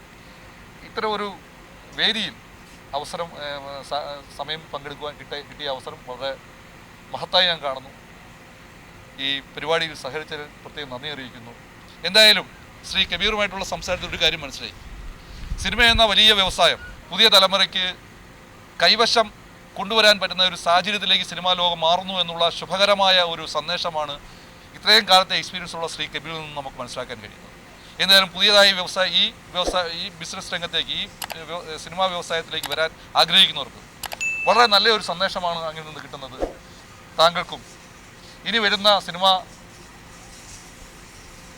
ഇത്തരം ഒരു വേദിയിൽ സമയം പങ്കെടുക്കുവാൻ കിട്ടിയ അവസരം വളരെ മഹത്തായി ഞാൻ കാണുന്നു. ഈ പരിപാടിയിൽ സഹകരിച്ചതിൽ പ്രത്യേകം നന്ദി അറിയിക്കുന്നു. എന്തായാലും ശ്രീ കബീറുമായിട്ടുള്ള സംസാരത്തിൽ ഒരു കാര്യം മനസ്സിലായി. സിനിമ എന്ന വലിയ വ്യവസായം പുതിയ തലമുറയ്ക്ക് കൈവശം കൊണ്ടുവരാൻ പറ്റുന്ന ഒരു സാഹചര്യത്തിലേക്ക് സിനിമാ ലോകം മാറുന്നു എന്നുള്ള ശുഭകരമായ ഒരു സന്ദേശമാണ് ഇത്രയും കാലത്തെ എക്സ്പീരിയൻസ് ഉള്ള ശ്രീ കബീറിൽ നിന്ന് നമുക്ക് മനസ്സിലാക്കാൻ കഴിയുന്നത്. എന്തായാലും പുതിയതായി ഈ ബിസിനസ് രംഗത്തേക്ക്, ഈ സിനിമാ വ്യവസായത്തിലേക്ക് വരാൻ ആഗ്രഹിക്കുന്നവർക്ക് വളരെ നല്ലൊരു സന്ദേശമാണ് അങ്ങനെ നിന്ന് കിട്ടുന്നത്. താങ്കൾക്കും ഇനി വരുന്ന സിനിമാ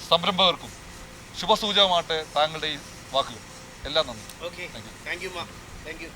സംരംഭകർക്കും ശുഭസൂചകമാട്ടെ താങ്കളുടെ ഈ വാക്കുകൾ. എല്ലാം നന്ദി. Thank you.